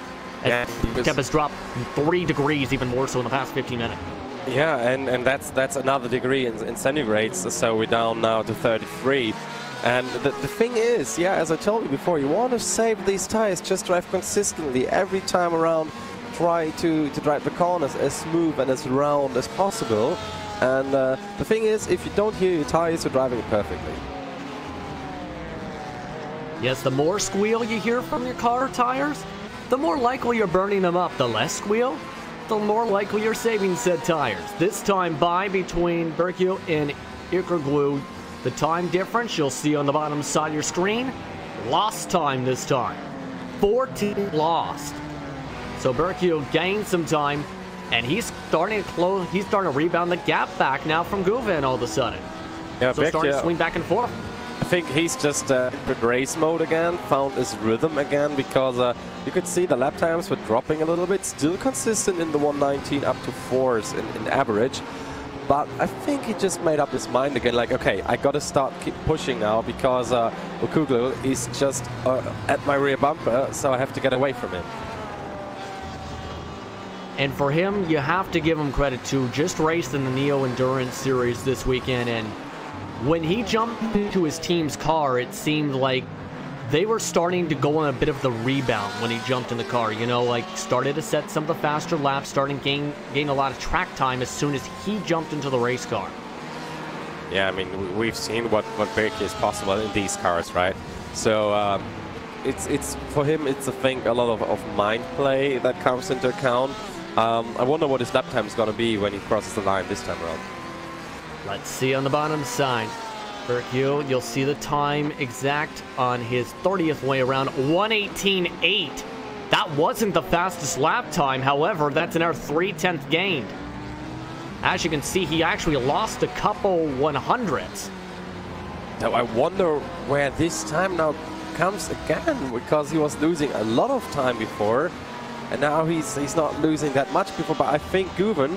Yeah, Temp has dropped 3 degrees, even more so in the past 15 minutes. Yeah, and that's another degree in centigrades, so we're down now to 33. And the thing is, yeah, as I told you before, you want to save these tires, just drive consistently every time around. Try to drive the corners as smooth and as round as possible. And the thing is, if you don't hear your tires, you're driving it perfectly. Yes, the more squeal you hear from your car tires, the more likely you're burning them up. The less squeal, the more likely you're saving said tires. This time by between Birkir and Irkoglu, the time difference you'll see on the bottom side of your screen, lost time this time. 14 lost. So Birkir gained some time, and he's starting to rebound the gap back now from Guven all of a sudden. Yeah, so starting to swing back and forth. I think he's just in race mode again, found his rhythm again, because you could see the lap times were dropping a little bit, still consistent in the 119 up to 4s in average. But I think he just made up his mind again, like, okay, I gotta keep pushing now, because Okuglu is just at my rear bumper, so I have to get away from him. And for him, you have to give him credit too. Just raced in the Neo Endurance Series this weekend, and when he jumped into his team's car, it seemed like they were starting to go on a bit of the rebound when he jumped in the car. You know, like started to set some of the faster laps, starting to gain a lot of track time as soon as he jumped into the race car. Yeah, I mean, we've seen what Birkir is possible in these cars, right? So it's for him, it's I think a lot of mind play that comes into account. I wonder what his lap time is going to be when he crosses the line this time around. Let's see on the bottom side. Birkir, you'll see the time exact on his 30th way around, 1:18.8. That wasn't the fastest lap time, however, that's another 3/10 gained. As you can see, he actually lost a couple 100s. Now I wonder where this time now comes again, because he was losing a lot of time before, and now he's not losing that much before. But I think Guven,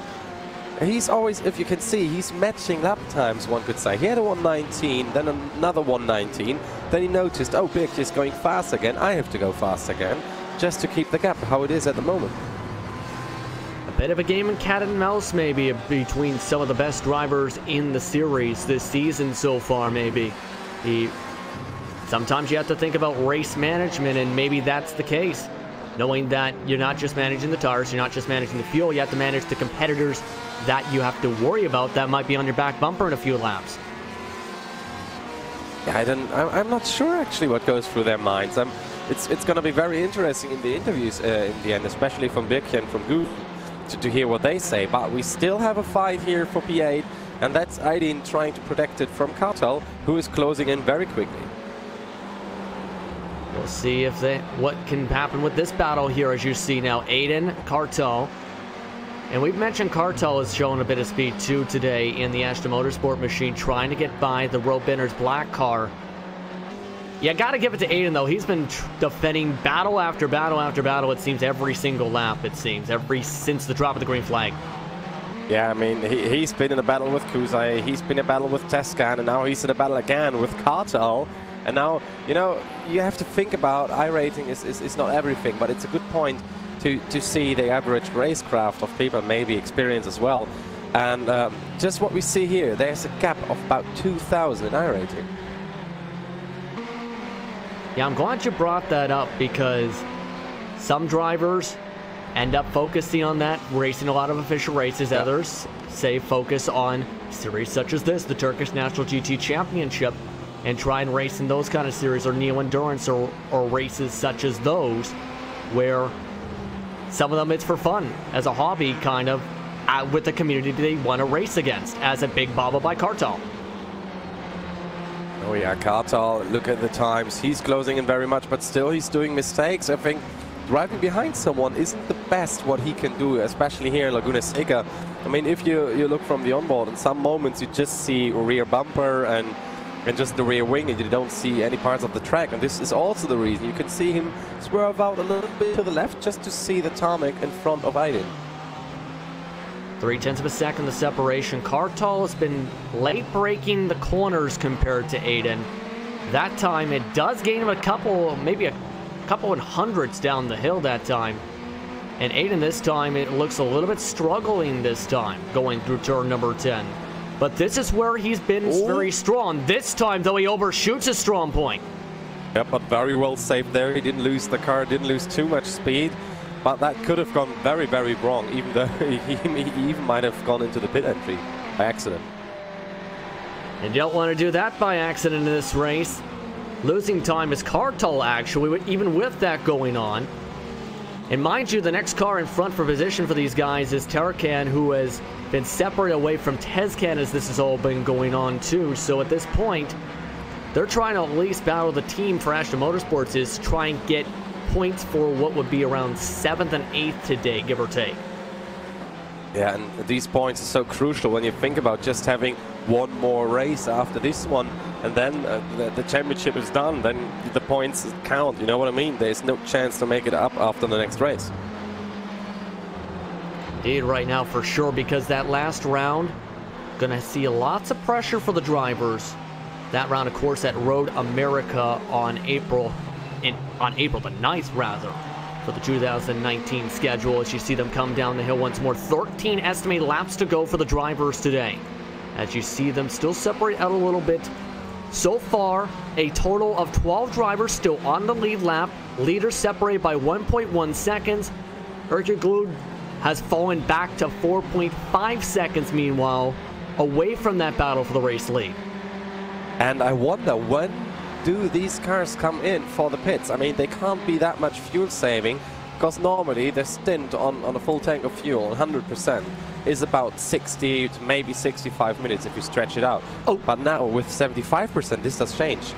he's always, if you can see, he's matching lap times, one could say. He had a 119, then another 119, then he noticed, oh, Birkir is going fast again, I have to go fast again, just to keep the gap how it is at the moment. A bit of a game of cat and mouse maybe between some of the best drivers in the series this season so far maybe. Sometimes you have to think about race management, and maybe that's the case. Knowing that you're not just managing the tires, you're not just managing the fuel, you have to manage the competitors that you have to worry about that might be on your back bumper in a few laps. Yeah, I'm not sure actually what goes through their minds. It's going to be very interesting in the interviews in the end, especially from Birkje and from Gu, to hear what they say. But we still have a fight here for P8, and that's Aydin trying to protect it from Kartal, who is closing in very quickly. We'll see if what can happen with this battle here, as you see now. Aydin, Kartal. And we've mentioned Kartal is showing a bit of speed too today in the Ashton Motorsport machine, trying to get by the Road Bender's black car. Yeah, gotta give it to Aydin though. He's been defending battle after battle after battle, it seems, every single lap, it seems, since the drop of the green flag. Yeah, I mean, he's been in a battle with Kuzai, he's been in a battle with Tescan, and now he's in a battle again with Kartal. And now, you know, you have to think about iRacing is not everything, but it's a good point to see the average racecraft of people, maybe experience as well. And just what we see here, there's a gap of about 2,000 in iRacing. Yeah, I'm glad you brought that up, because some drivers end up focusing on that, racing a lot of official races. Yep. Others say focus on series such as this, the Turkish National GT Championship, and try and race in those kind of series, or Neo Endurance, or races such as those, where some of them it's for fun, as a hobby, kind of, with the community they want to race against, as a big bobble by Kartal. Oh yeah, Kartal, look at the times. He's closing in very much, but still he's doing mistakes. I think driving behind someone isn't the best what he can do, especially here in Laguna Seca. I mean, if you look from the onboard, in some moments you just see rear bumper and just the rear wing, and you don't see any parts of the track. And this is also the reason you can see him swerve out a little bit to the left just to see the tarmac in front of Aydin. 0.3 of a second the separation. Kartal has been late braking the corners compared to Aydin. That time it does gain him a couple, maybe a couple and hundreds down the hill that time. And Aydin this time, it looks a little bit struggling this time, going through turn number 10. But this is where he's been very strong. This time, though, he overshoots his strong point. Yeah, but very well saved there. He didn't lose the car, didn't lose too much speed. But that could have gone very, very wrong, even though he even might have gone into the pit entry by accident. And you don't want to do that by accident in this race. Losing time is Kartal, actually, even with that going on. And mind you, the next car in front for position for these guys is Tarakan, who has been separated away from Tezcan as this has all been going on too. So at this point, they're trying to at least battle the team for Ashton Motorsports is try and get points for what would be around 7th and 8th today, give or take. Yeah, and these points are so crucial when you think about just having one more race after this one, and then the championship is done, then the points count, you know what I mean? There's no chance to make it up after the next race. Indeed, right now for sure, because that last round, gonna see lots of pressure for the drivers. That round, of course, at Road America on April the 9th, rather, for the 2019 schedule, as you see them come down the hill once more. 13 estimated laps to go for the drivers today, as you see them still separate out a little bit. So far, a total of 12 drivers still on the lead lap. Leaders separated by 1.1 seconds. Erkeglu has fallen back to 4.5 seconds, meanwhile, away from that battle for the race lead. And I wonder, when do these cars come in for the pits? I mean, they can't be that much fuel saving, because normally the stint on a full tank of fuel, 100%, is about 60 to maybe 65 minutes if you stretch it out. Oh. But now with 75%, this does change.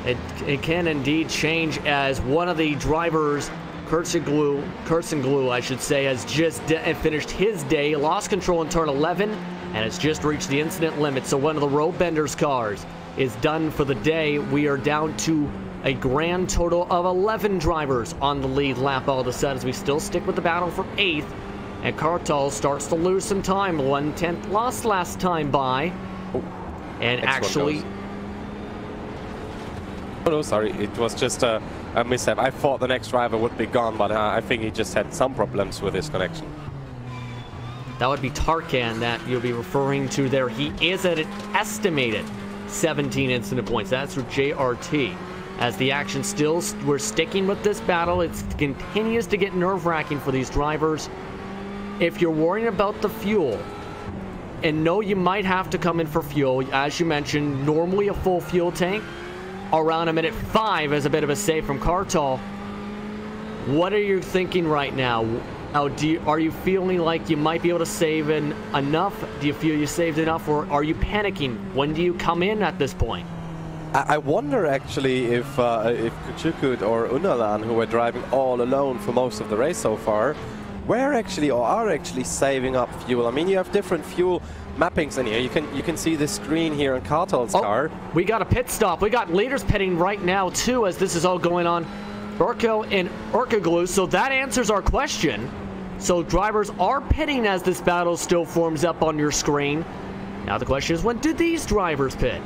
It can indeed change, as one of the drivers, Kurtzenglu, I should say, has just finished his day, lost control in turn 11, and has just reached the incident limit. So one of the Road Bender's cars is done for the day. We are down to a grand total of 11 drivers on the lead lap all of a sudden, as we still stick with the battle for 8th. And Kartal starts to lose some time. 1/10 lost last time by. And actually... Oh, no, sorry. It was just a mishap. I thought the next driver would be gone, but I think he just had some problems with his connection. That would be Tarkan that you'll be referring to there. He is at an estimated 17 incident points. That's for JRT. As the action still, we're sticking with this battle. It continues to get nerve-wracking for these drivers. If you're worrying about the fuel, and no, you might have to come in for fuel. As you mentioned, normally a full fuel tank around a minute 5 is a bit of a save from Kartal. What are you thinking right now? Are you feeling like you might be able to save enough? Do you feel you saved enough, or are you panicking? When do you come in at this point? I wonder actually if Küçükürt or Unalan, who were driving all alone for most of the race so far, are actually saving up fuel. I mean, you have different fuel mappings in here. You can see the screen here on Kartal's car. We got a pit stop. We got leaders pitting right now too, as this is all going on. Urko and Urkoglu, so that answers our question. So drivers are pitting as this battle still forms up on your screen. Now the question is, when do these drivers pit?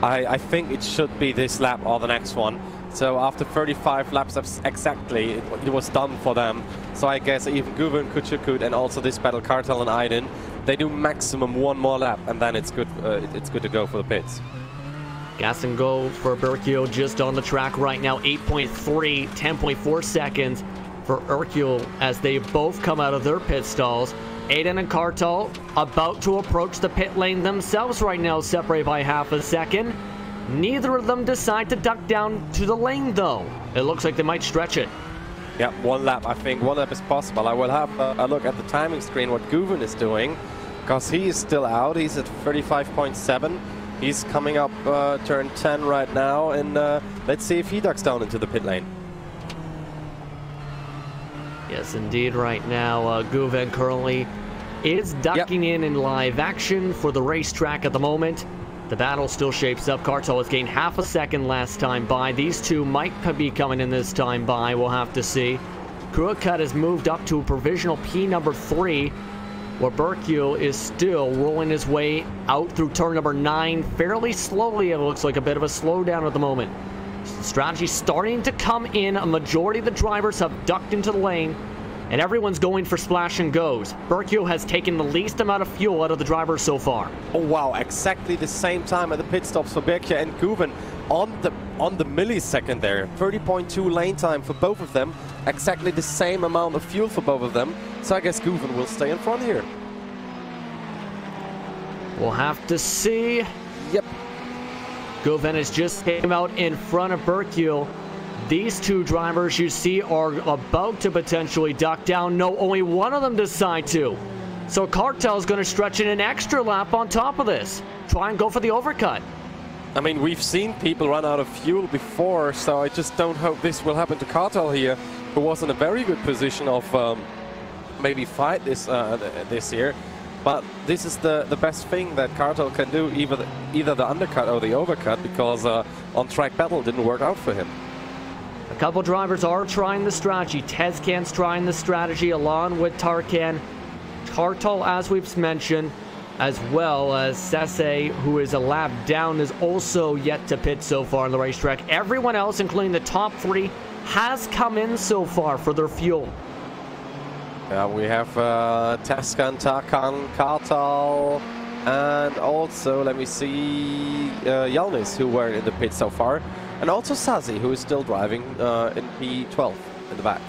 I think it should be this lap or the next one. So after 35 laps exactly, it was done for them. So I guess even Guven, Küçükürt, and also this battle, Kartal and Aydin, they do maximum one more lap, and then it's good to go for the pits. Gas and go for Berkio just on the track right now. 8.3, 10.4 seconds for Urkul as they both come out of their pit stalls. Aydin and Kartal about to approach the pit lane themselves right now, separated by half a second. Neither of them decide to duck down to the lane though. It looks like they might stretch it. Yeah, one lap. I think one lap is possible. I will have a look at the timing screen what Guven is doing, because he is still out. He's at 35.7. He's coming up turn 10 right now, and let's see if he ducks down into the pit lane. Yes, indeed, right now, Guven currently is ducking in live action for the racetrack at the moment. The battle still shapes up. Kartal has gained half a second last time by. These two might be coming in this time by. We'll have to see. Kruakat has moved up to a provisional P number 3, where Berkio is still rolling his way out through turn number 9 fairly slowly. It looks like a bit of a slowdown at the moment. Strategy starting to come in. A majority of the drivers have ducked into the lane, and everyone's going for splash and goes. Berkio has taken the least amount of fuel out of the drivers so far. Oh wow, exactly the same time at the pit stops for Berkio and Guven on the millisecond there. 30.2 lane time for both of them. Exactly the same amount of fuel for both of them. So I guess Guven will stay in front here. We'll have to see. Yep. Guven has just came out in front of Berkio. These two drivers you see are about to potentially duck down. No, only one of them decide to. So Kartal is going to stretch in an extra lap on top of this. Try and go for the overcut. I mean, we've seen people run out of fuel before, so I just don't hope this will happen to Kartal here, who was in a very good position of maybe fight this this year. But this is the best thing that Kartal can do, either the undercut or the overcut, because on-track battle didn't work out for him. A couple drivers are trying the strategy. Tezcan's trying the strategy along with Tarkan. Kartal, as we've mentioned, as well as Sese, who is a lap down, is also yet to pit so far on the racetrack. Everyone else, including the top 3, has come in so far for their fuel. Yeah, we have Tezcan, Tarkan, Kartal, and also, let me see, Yalnis, who were in the pit so far. And also Sazi, who is still driving in P12 in the back.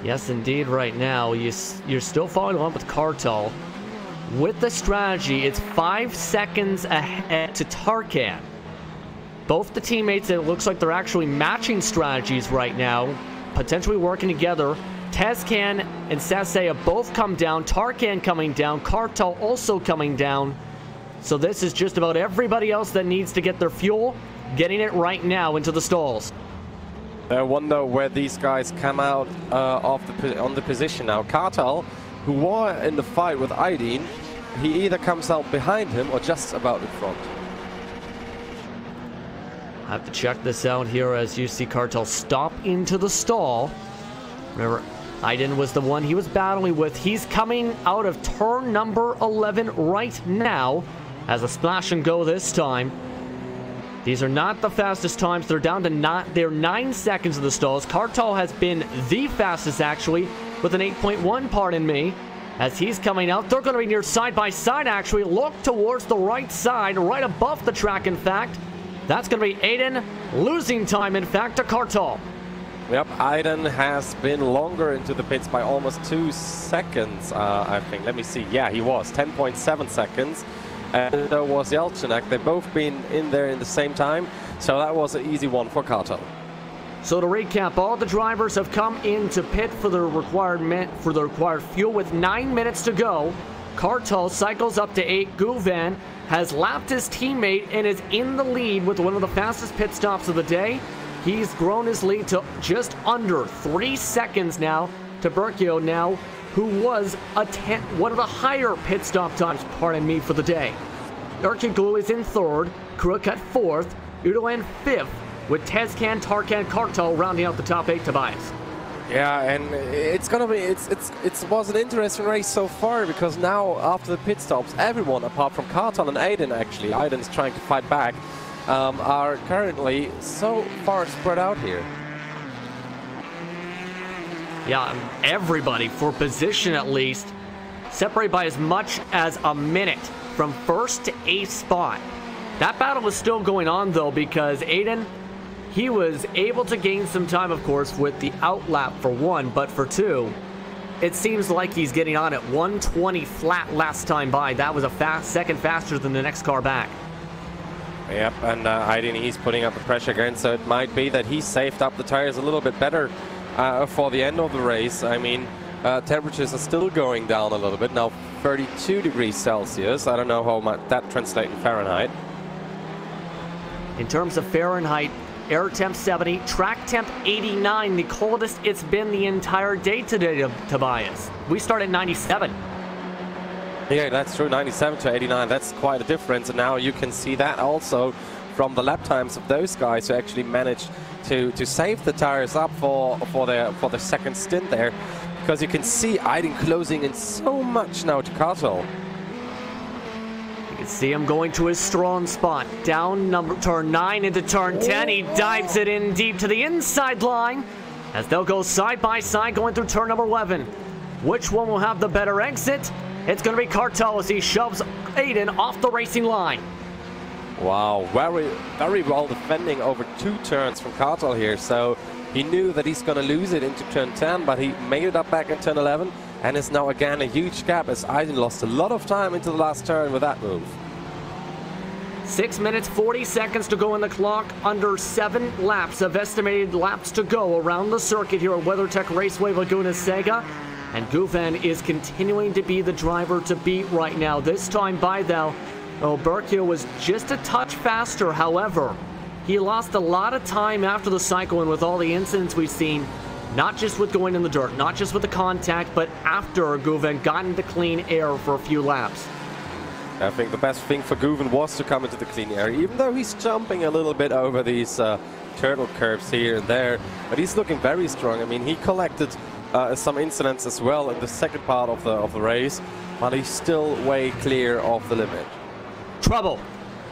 Yes, indeed, right now. You're still following along with Kartal. With the strategy, it's 5 seconds ahead to Tarkan. Both the teammates, it looks like they're actually matching strategies right now, potentially working together. Tezcan and Sese have both come down. Tarkan coming down. Kartal also coming down. So this is just about everybody else that needs to get their fuel, getting it right now into the stalls. I wonder where these guys come out on the position now. Kartal, who were in the fight with Aydin, he either comes out behind him or just about in front. I have to check this out here as you see Kartal stop into the stall. Remember, Aydin was the one he was battling with. He's coming out of turn number 11 right now as a splash and go this time. These are not the fastest times. They're down to 9 seconds of the stalls. Kartal has been the fastest, actually. with an 8.1, pardon me. As he's coming out, they're going to be near side by side, actually. Look towards the right side, right above the track, in fact. That's going to be Aiden losing time, in fact, to Kartal. Yep, Aiden has been longer into the pits by almost 2 seconds, I think. Let me see. Yeah, he was 10.7 seconds. And there was Jelcinek. They've both been in there in the same time. So that was an easy one for Kartal. So to recap, all the drivers have come into pit for the required fuel with 9 minutes to go. Kartal cycles up to 8. Guven has lapped his teammate and is in the lead with one of the fastest pit stops of the day. He's grown his lead to just under 3 seconds now to Berkio now, who was one of the higher pit stop times, pardon me, for the day. Erkiglu is in 3rd, Crook at 4th, Udoan 5th, with Tezcan, Tarkan, Kartal rounding out the top 8, Tobias. Yeah, and it's gonna be it was an interesting race so far, because now after the pit stops, everyone apart from Kartal and Aiden, actually, Aiden's trying to fight back, are currently so far spread out here. Yeah, everybody, for position at least, separated by as much as a minute from 1st to 8th spot. That battle was still going on, though, because Aiden, he was able to gain some time, of course, with the outlap for 1, but for 2, it seems like he's getting on at 120 flat last time by. That was a second faster than the next car back. Yep, and Aiden, he's putting up the pressure again, so it might be that he saved up the tires a little bit better for the end of the race. I mean, temperatures are still going down a little bit, now 32 degrees Celsius. I don't know how much that translates in Fahrenheit. In terms of Fahrenheit, air temp 70, track temp 89, the coldest it's been the entire day today, Tobias. We start at 97. Yeah, that's true, 97 to 89, that's quite a difference, and now you can see that also from the lap times of those guys who actually managed to save the tires up for the second stint there, because you can see Aiden closing in so much now to Kartal. You can see him going to his strong spot, down turn 9 into turn 10. He dives it in deep to the inside line as they'll go side by side going through turn number 11. Which one will have the better exit? It's going to be Kartal as he shoves Aiden off the racing line. Wow, very well defending over 2 turns from Kartal here. So he knew that he's going to lose it into turn 10, but he made it up back in turn 11. And it's now again a huge gap as Aiden lost a lot of time into the last turn with that move. 6 minutes, 40 seconds to go in the clock. Under 7 laps of estimated laps to go around the circuit here at WeatherTech Raceway Laguna Seca. And Guven is continuing to be the driver to beat right now. This time by, though, Berkio was just a touch faster. However, he lost a lot of time after the cycle, and with all the incidents we've seen, not just with going in the dirt, not just with the contact, but after Guven got into clean air for a few laps. I think the best thing for Guven was to come into the clean air, even though he's jumping a little bit over these turtle curves here and there, but he's looking very strong. I mean, he collected some incidents as well in the second part of the race, but he's still way clear of the limit. Trouble.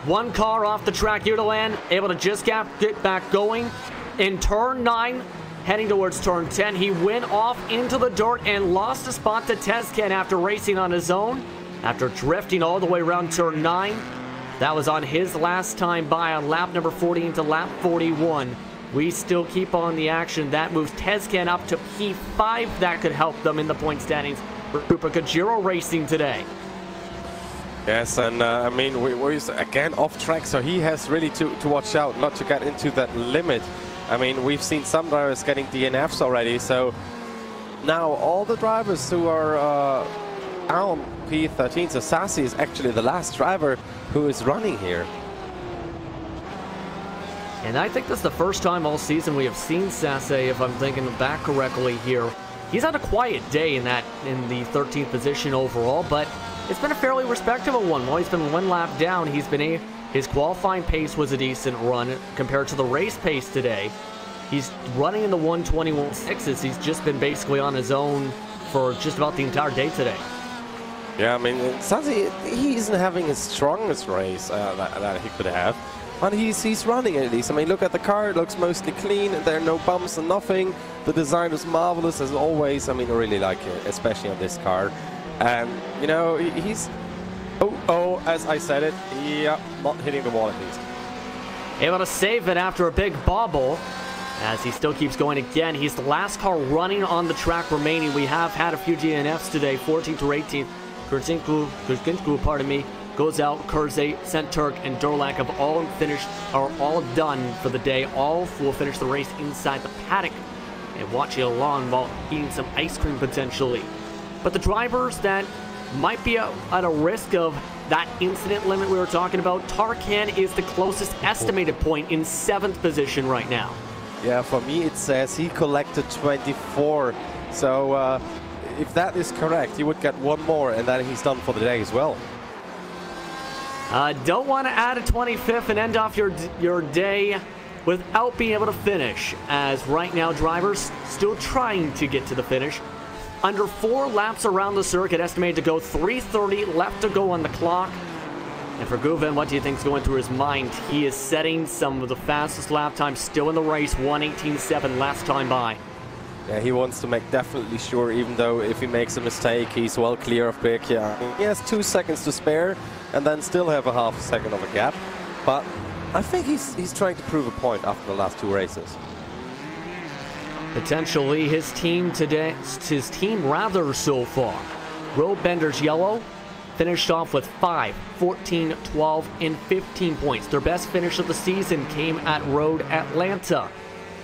One car off the track here to land, able to just get back going. In turn 9, heading towards turn 10, he went off into the dirt and lost a spot to Tezcan after racing on his own, after drifting all the way around turn 9. That was on his last time by on lap number 40 into lap 41. We still keep on the action. That moves Tezcan up to P5. That could help them in the point standings for Cooper Kajiro Racing today. Yes, and I mean, we're again off track, so he has really to watch out not to get into that limit. I mean, we've seen some drivers getting DNFs already, so now all the drivers who are down P13, so Sassi is actually the last driver who is running here. And I think that's the first time all season we have seen Sassi, if I'm thinking back correctly here. He's had a quiet day in the 13th position overall, but it's been a fairly respectable one. While he's been 1 lap down, his qualifying pace was a decent run compared to the race pace today. He's running in the 1:21.6s. He's just been basically on his own for just about the entire day today. Yeah, I mean, Sassi, he isn't having his strongest race that he could have. but he's running at least. I mean, look at the car, it looks mostly clean, there are no bumps and nothing. The design is marvelous as always. I mean, I really like it, especially on this car. And, you know, he's... Oh, as I said it, yeah, not hitting the wall at least. Able to save it after a big bobble, as he still keeps going again. He's the last car running on the track remaining. We have had a few DNFs today, 14th or 18th. Kurzinku, pardon me, goes out. Kurze, Centurk, and Durlak have all finished, are all done for the day. All will finish the race inside the paddock and watching along while eating some ice cream potentially. But the drivers that might be at a risk of that incident limit we were talking about, Tarkan is the closest estimated point in 7th position right now. Yeah, for me it says he collected 24. So if that is correct, he would get one more and then he's done for the day as well. Don't want to add a 25th and end off your day without being able to finish, as right now drivers still trying to get to the finish. Under 4 laps around the circuit, estimated to go 3:30 left to go on the clock. And for Guven, what do you think is going through his mind? He is setting some of the fastest lap times still in the race, 1:18.7 last time by. Yeah, he wants to make definitely sure, even though if he makes a mistake, he's well clear of Bekia. He has 2 seconds to spare and then still have a half a second of a gap. But I think he's trying to prove a point after the last 2 races. Potentially his team today, so far. Road Benders Yellow finished off with 5, 14, 12, and 15 points. Their best finish of the season came at Road Atlanta.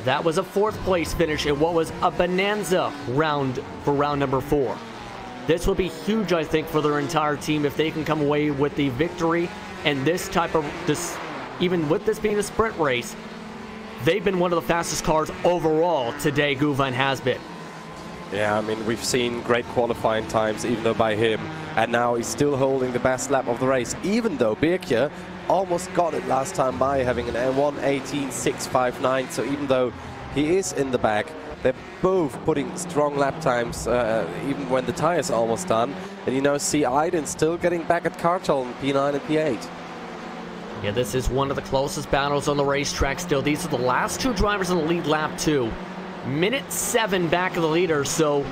That was a 4th place finish in what was a bonanza round for round number 4. This will be huge, I think, for their entire team if they can come away with the victory. And even with this being a sprint race, they've been one of the fastest cars overall today, Guven has been. Yeah, I mean, we've seen great qualifying times, even though by him. And now he's still holding the best lap of the race, even though Bekia almost got it last time by, having an 1:18.659. So even though he is in the back, they're both putting strong lap times, even when the tires are almost done. And you know, see Aiden still getting back at Cartel in P9 and P8. Yeah, this is one of the closest battles on the racetrack still. These are the last 2 drivers in the lead lap 2. Minute 7 back of the leader, so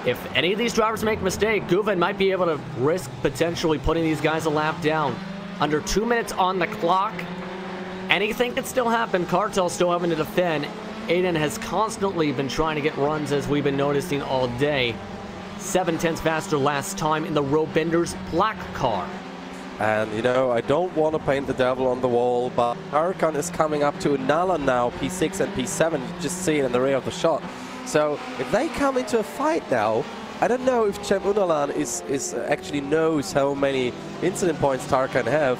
if any of these drivers make a mistake, Guven might be able to risk potentially putting these guys a lap down. Under 2 minutes on the clock, anything could still happen. Cartel still having to defend. Aiden has constantly been trying to get runs, as we've been noticing all day. 7/10 faster last time in the Road Benders black car. And, you know, I don't want to paint the devil on the wall, but Arkan is coming up to Nalan now, P6 and P7. You just see it in the rear of the shot. So if they come into a fight now, I don't know if Cem Unalan actually knows how many incident points Tarkan have,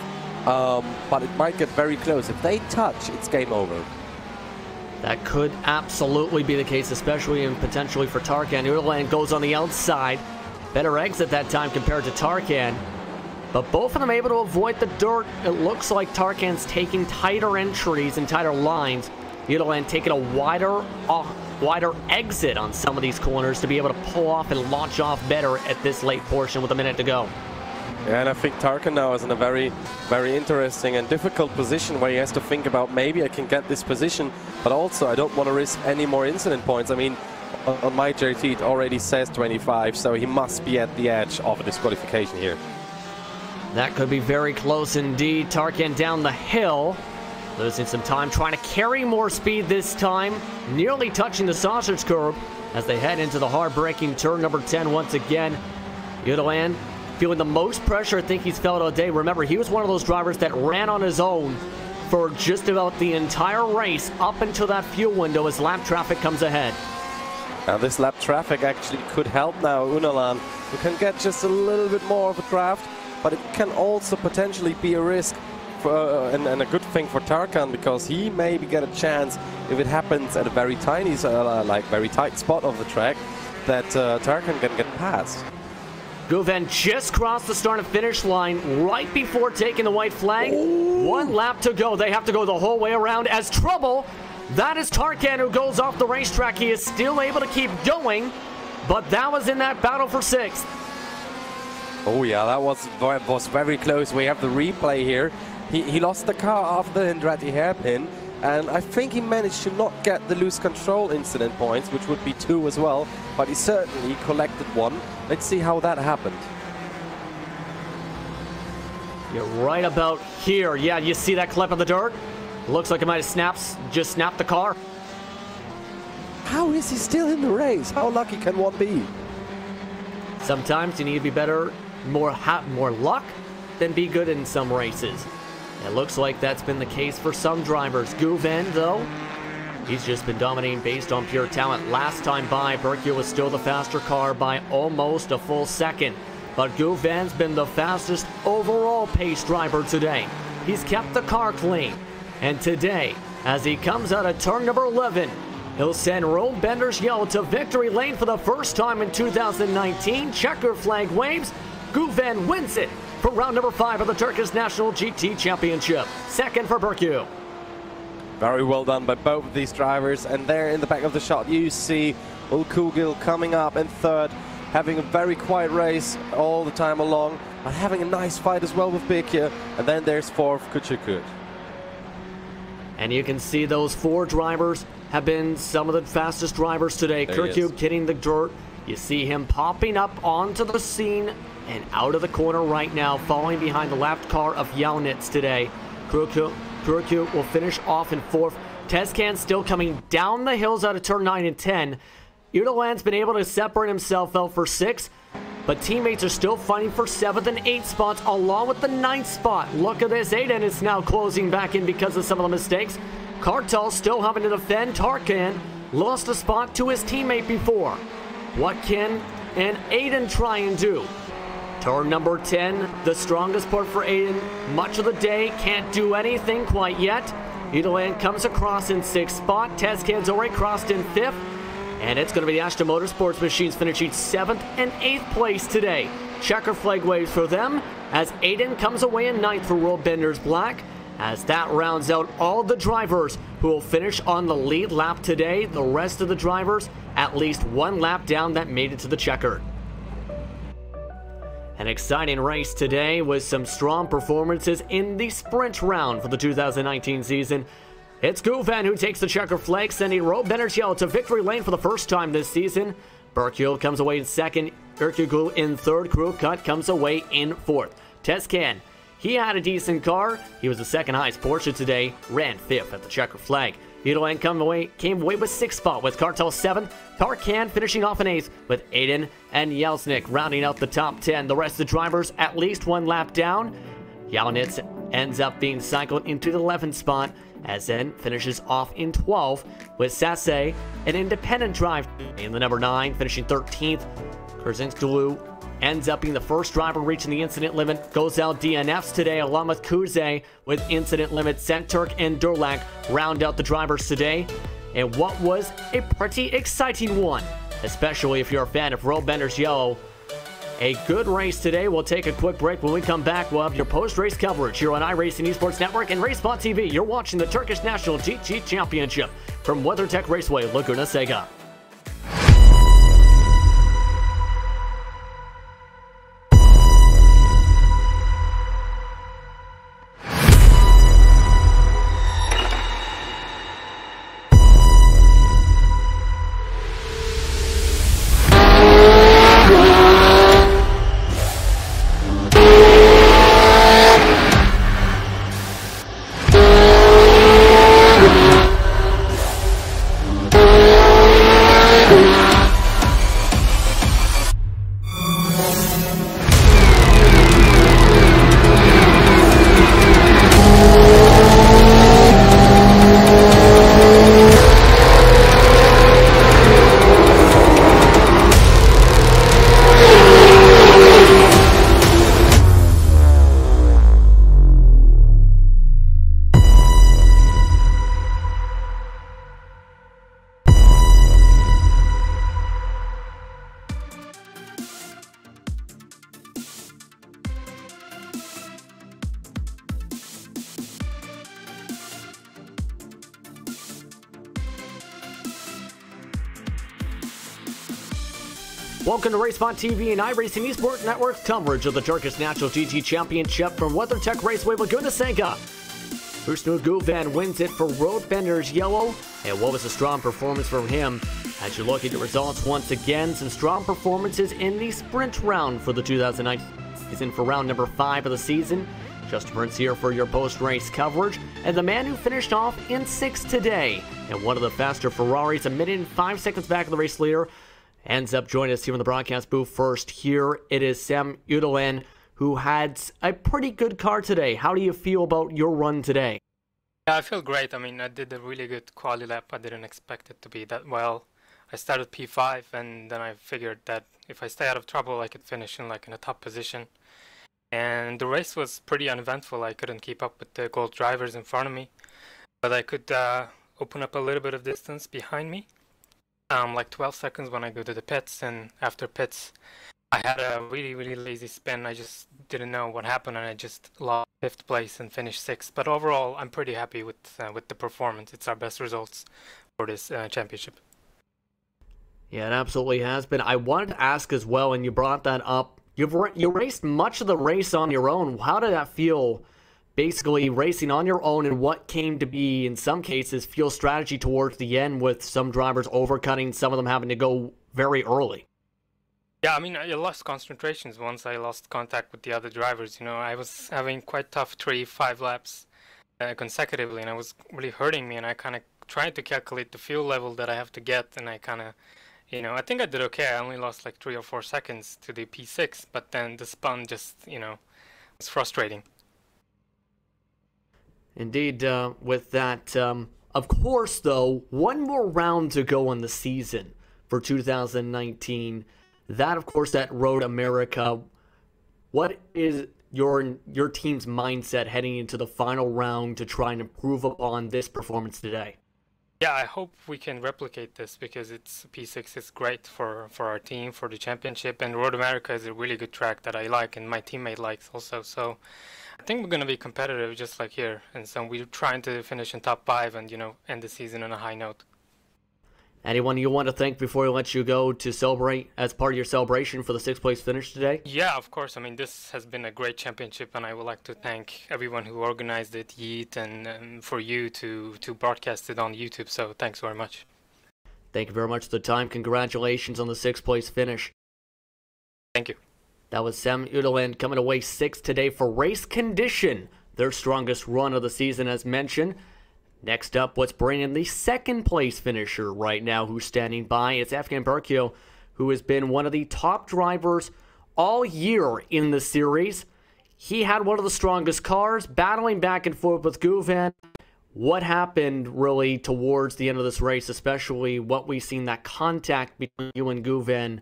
but it might get very close. If they touch, it's game over. That could absolutely be the case, especially and potentially for Tarkan. Unalan goes on the outside. Better exit that time compared to Tarkan. But both of them able to avoid the dirt. It looks like Tarkan's taking tighter entries and tighter lines. Unalan taking a wider exit on some of these corners to be able to pull off and launch off better at this late portion with a minute to go. Yeah, and I think Tarkan now is in a very, very interesting and difficult position where he has to think about, maybe I can get this position, but also I don't want to risk any more incident points. I mean, on my JT it already says 25, so he must be at the edge of a disqualification here. That could be very close indeed. Tarkan down the hill, losing some time, trying to carry more speed this time, nearly touching the sausage curb as they head into the hard-braking turn number 10 once again. Unalan feeling the most pressure I think he's felt all day. Remember, he was one of those drivers that ran on his own for just about the entire race up until that fuel window as lap traffic comes ahead. Now this lap traffic actually could help now Unalan, who can get just a little bit more of a draft, but it can also potentially be a risk for, and a good thing for Tarkan, because he maybe get a chance if it happens at a very tiny, very tight spot of the track, that Tarkan can get past. Guven just crossed the start and finish line right before taking the white flag. Ooh. 1 lap to go. They have to go the whole way around as trouble. That is Tarkan who goes off the racetrack. He is still able to keep going, but that was in that battle for 6th. Oh yeah, that was very close. We have the replay here. He lost the car after the Andretti hairpin, and I think he managed to not get the lose control incident points, which would be 2 as well, but he certainly collected 1. Let's see how that happened. You're right about here. Yeah, you see that clip of the dirt? Looks like it might have just snapped the car. How is he still in the race? How lucky can one be? Sometimes you need to be better, more luck than be good in some races. It looks like that's been the case for some drivers. Gouven, though, he's just been dominating based on pure talent. Last time by, Berkio was still the faster car by almost a full second. But Gouven's been the fastest overall pace driver today. He's kept the car clean. And today, as he comes out of turn number 11, he'll send road benders yellow to victory lane for the first time in 2019. Checker flag waves. Gouven wins it for round number 5 of the Turkish National GT Championship. Second for Berkio. Very well done by both of these drivers. And there in the back of the shot, you see Ulkugil coming up in 3rd, having a very quiet race all the time along, but having a nice fight as well with Berkio. And then there's 4th, Küçükurt. And you can see those 4 drivers have been some of the fastest drivers today. Küçükurt hitting the dirt. You see him popping up onto the scene and out of the corner right now, following behind the lapped car of Yaunitz today. Küçükurt will finish off in 4th. Tezcan still coming down the hills out of turn 9 and 10. Udoland's been able to separate himself out for 6th, but teammates are still fighting for 7th and 8th spots along with the 9th spot. Look at this, Aiden is now closing back in because of some of the mistakes. Kartal still having to defend. Tarkan lost a spot to his teammate before. What can and Aiden try and do? Turn number 10, the strongest part for Aiden. Much of the day, can't do anything quite yet. Udoland comes across in 6th spot. Tezcan's already crossed in 5th. And it's going to be the Ashton Motorsports machines finishing 7th and 8th place today. Checker flag waves for them as Aiden comes away in 9th for World Benders Black. As that rounds out all the drivers who will finish on the lead lap today. The rest of the drivers at least 1 lap down that made it to the checker. An exciting race today with some strong performances in the sprint round for the 2019 season. It's Gouven who takes the checker flag, sending road benders yellow to victory lane for the first time this season. Berkio comes away in 2nd, Erkugul in 3rd, Küçükurt comes away in 4th. Tezcan, he had a decent car. He was the 2nd highest Porsche today, ran 5th at the checker flag. Udoland came away with 6th spot with Kartal 7th. Tarkan finishing off in 8th with Aiden and Yelsnik rounding out the top 10. The rest of the drivers at least 1 lap down. Yaunitz ends up being cycled into the 11th spot, as then finishes off in 12th with Sase, an independent drive in the number 9, finishing 13th. Kurzinskulu ends up being the first driver reaching the incident limit. Goes out DNFs today along with Kuze with incident limit. Centurk and Durlak round out the drivers today. And what was a pretty exciting one, especially if you're a fan of Road Benders Yellow. A good race today. We'll take a quick break. When we come back, we'll have your post-race coverage here on iRacing Esports Network and RaceSpot TV. You're watching the Turkish National GT Championship from WeatherTech Raceway, Laguna, Seca. Welcome to RaceBot TV and iRacing Esports Network's coverage of the Turkish National GT Championship from WeatherTech Raceway Laguna, Seca. Guven wins it for Road Bender's Yellow, and what was a strong performance from him? As you look at the results once again, some strong performances in the sprint round for the 2009 season for round number 5 of the season. Justin Prince here for your post-race coverage, and the man who finished off in 6th today, and one of the faster Ferraris, a minute and 5 seconds back of the race leader, ends up joining us here in the broadcast booth. First here, it is Sam Udelen, who had a pretty good car today. How do you feel about your run today? Yeah, I feel great. I mean, I did a really good quali lap. I didn't expect it to be that well. I started P5, and then I figured that if I stay out of trouble, I could finish in a top position. And the race was pretty uneventful. I couldn't keep up with the gold drivers in front of me, but I could open up a little bit of distance behind me. Like 12 seconds when I go to the pits, and after pits I had a really lazy spin. I just didn't know what happened, and I just lost 5th place and finished 6th. But overall, I'm pretty happy with the performance. It's our best results for this championship. Yeah, it absolutely has been. I wanted to ask as well, and you brought that up, you raced much of the race on your own. How did that feel, basically racing on your own, and what came to be, in some cases, field strategy towards the end with some drivers overcutting, some of them having to go very early? Yeah, I mean, I lost concentrations once I lost contact with the other drivers. You know, I was having quite tough 3-5 laps consecutively, and it was really hurting me, and I kind of tried to calculate the fuel level that I have to get, and I kind of, I think I did okay. I only lost like 3 or 4 seconds to the P6, but then the spun just, was frustrating. Indeed, with that, of course, though, one more round to go in the season for 2019. That, of course, at Road America. What is your team's mindset heading into the final round to try and improve upon this performance today? Yeah, I hope we can replicate this, because P6 is great for our team, for the championship, and Road America is a really good track that I like and my teammate likes also. So I think we're going to be competitive just like here, and so we're trying to finish in top 5 and, end the season on a high note. Anyone you want to thank before we let you go to celebrate as part of your celebration for the 6th place finish today? Yeah, of course. I mean, this has been a great championship, and I would like to thank everyone who organized it, Yeet, and for you to broadcast it on YouTube. So thanks very much. Thank you very much for the time. Congratulations on the 6th place finish. Thank you. That was Sam Udelen coming away 6th today for Race Condition, their strongest run of the season as mentioned. Next up, what's bringing the 2nd place finisher right now who's standing by? It's Afghan Berkio, who has been one of the top drivers all year in the series. He had one of the strongest cars, battling back and forth with Guven. What happened really towards the end of this race, especially what we've seen, that contact between you and Guven,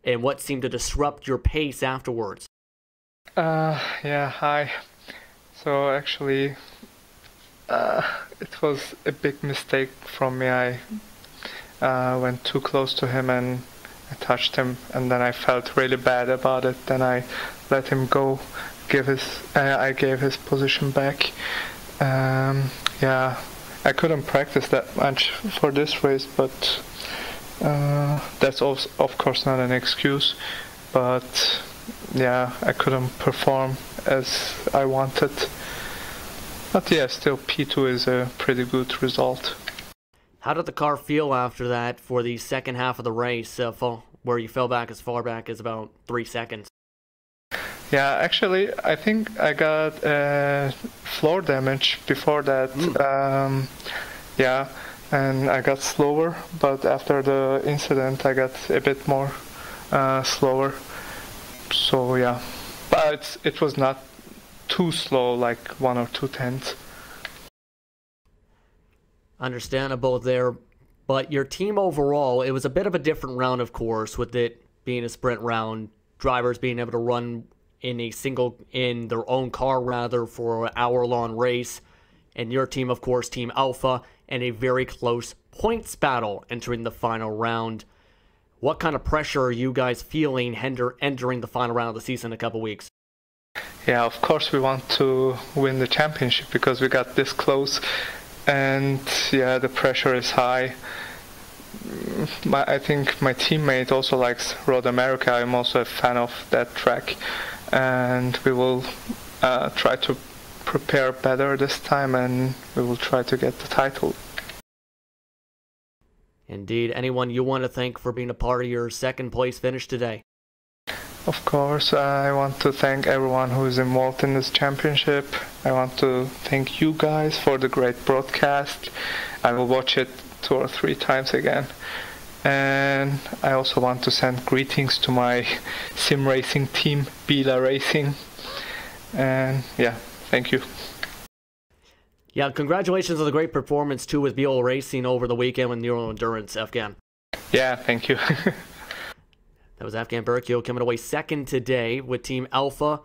and what seemed to disrupt your pace afterwards? Yeah, hi. So actually, it was a big mistake from me. I went too close to him and I touched him, and then I felt really bad about it. Then I let him go, I gave his position back. Yeah, I couldn't practice that much for this race, but that's also, of course, not an excuse. But yeah, I couldn't perform as I wanted. But yeah, still P2 is a pretty good result. How did the car feel after that for the second half of the race, where you fell back as far back as about 3 seconds? Yeah, actually, I think I got floor damage before that. Yeah, and I got slower, but after the incident I got a bit more slower. So yeah, but it was not too slow, like 1 or 2 tenths. Understandable there, but your team overall, it was a bit of a different round, of course, with it being a sprint round, drivers being able to run in their own car rather for an hour-long race, and your team, of course, Team Alpha, and a very close points battle entering the final round. What kind of pressure are you guys feeling entering the final round of the season in a couple weeks? Yeah, of course we want to win the championship because we got this close, and yeah, the pressure is high. I think my teammate also likes Road America. I'm also a fan of that track, and we will try to prepare better this time, and we will try to get the title. Indeed. Anyone you want to thank for being a part of your second place finish today? Of course, I want to thank everyone who is involved in this championship. I want to thank you guys for the great broadcast. I will watch it 2 or 3 times again. And I also want to send greetings to my sim racing team, Bila Racing. And yeah, thank you. Yeah, congratulations on the great performance too with Bila Racing over the weekend with Neuro Endurance, Afghan. Yeah, thank you. That was Afghan Berkio coming away second today with Team Alpha.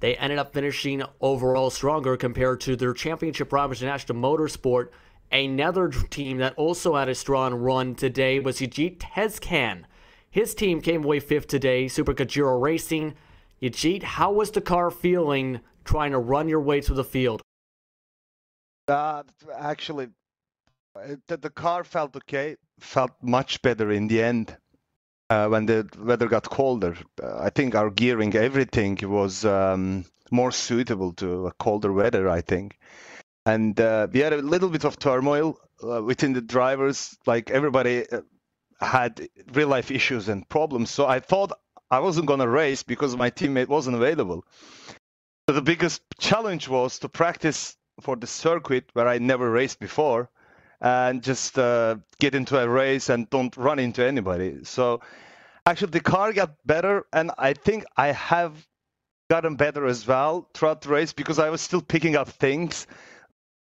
They ended up finishing overall stronger compared to their championship rivals in National Motorsport. Another team that also had a strong run today was Yajit Tezcan. His team came away 5th today, Super Kajiro Racing. Yajit, how was the car feeling trying to run your way through the field? Actually, the car felt okay, felt much better in the end. When the weather got colder, I think our gearing, everything was more suitable to a colder weather, I think. And we had a little bit of turmoil within the drivers, like everybody had real life issues and problems. So I thought I wasn't going to race because my teammate wasn't available. So the biggest challenge was to practice for the circuit where I never raced before, and just get into a race and don't run into anybody. So actually the car got better, and I think I have gotten better as well throughout the race because I was still picking up things,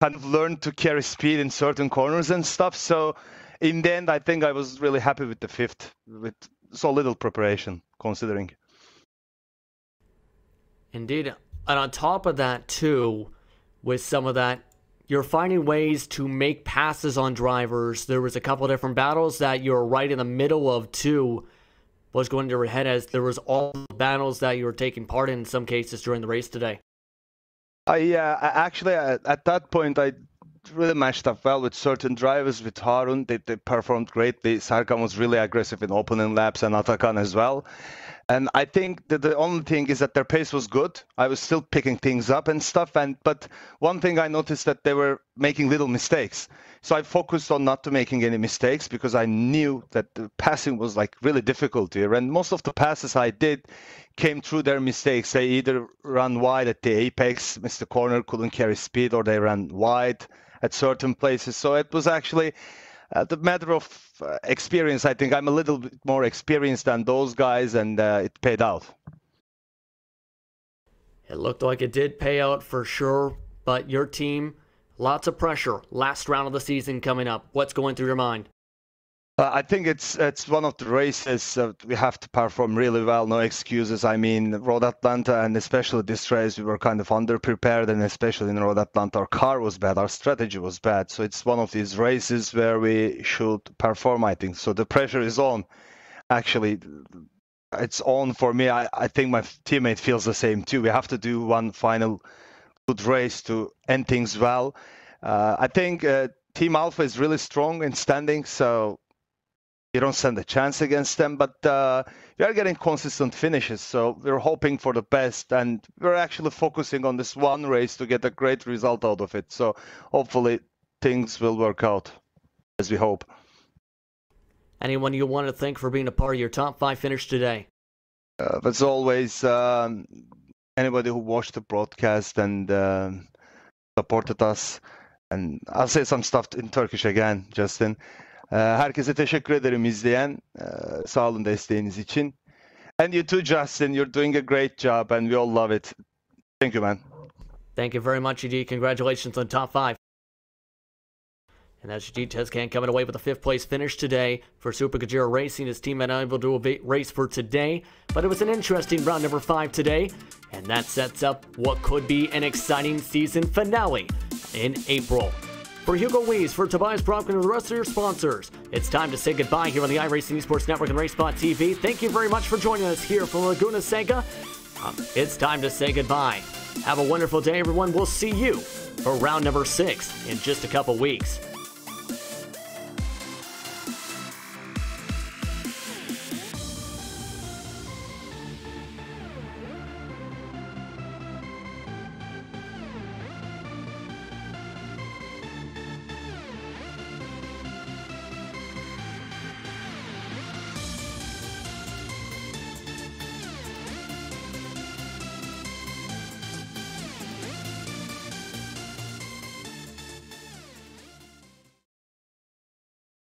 kind of learned to carry speed in certain corners and stuff. So in the end, I think I was really happy with the 5th, with so little preparation considering. Indeed. And on top of that too, with some of that, you're finding ways to make passes on drivers. There was a couple of different battles that you're right in the middle of too. What's going to your head as there was all the battles that you were taking part in some cases during the race today? Actually, at that point, I really matched up well with certain drivers. With Harun, they performed greatly. Serkan was really aggressive in opening laps, and Atakan as well. And I think that the only thing is that their pace was good. I was still picking things up and stuff. But one thing I noticed that they were making little mistakes. So I focused on not to making any mistakes because I knew that the passing was like really difficult here. And most of the passes I did came through their mistakes. They either ran wide at the apex, missed the corner, couldn't carry speed, or they ran wide at certain places. So it was actually the matter of experience. I think I'm a little bit more experienced than those guys, and it paid out. It looked like it did pay out for sure, but your team, lots of pressure. Last round of the season coming up. What's going through your mind? I think it's one of the races we have to perform really well, no excuses. I mean, Road Atlanta, and especially this race, we were kind of underprepared, and especially in Road Atlanta, our car was bad, our strategy was bad. So it's one of these races where we should perform, I think. So the pressure is on. Actually, it's on for me. I think my teammate feels the same too. We have to do one final good race to end things well. I think Team Alpha is really strong in standing, so you don't stand a chance against them, but we are getting consistent finishes, so we're hoping for the best, and we're actually focusing on this one race to get a great result out of it. So hopefully things will work out as we hope. Anyone you want to thank for being a part of your top 5 finish today? As always, anybody who watched the broadcast and supported us, and I'll say some stuff in Turkish again, Justin. Herkese teşekkür ederim izleyen. Sağ olun desteğiniz için. And you too, Justin. You're doing a great job, and we all love it. Thank you, man. Thank you very much, Yajit. Congratulations on top 5. And that's Yajit Tezcan coming away with a 5th place finish today for Super Kajiro Racing. His team had unable to do a race for today, but it was an interesting round number 5 today, and that sets up what could be an exciting season finale in April. For Hugo Weiss, for Tobias Bronkin, and the rest of your sponsors, it's time to say goodbye here on the iRacing Esports Network and RaceSpot TV. Thank you very much for joining us here from Laguna, Seca. It's time to say goodbye. Have a wonderful day, everyone. We'll see you for round number 6 in just a couple weeks.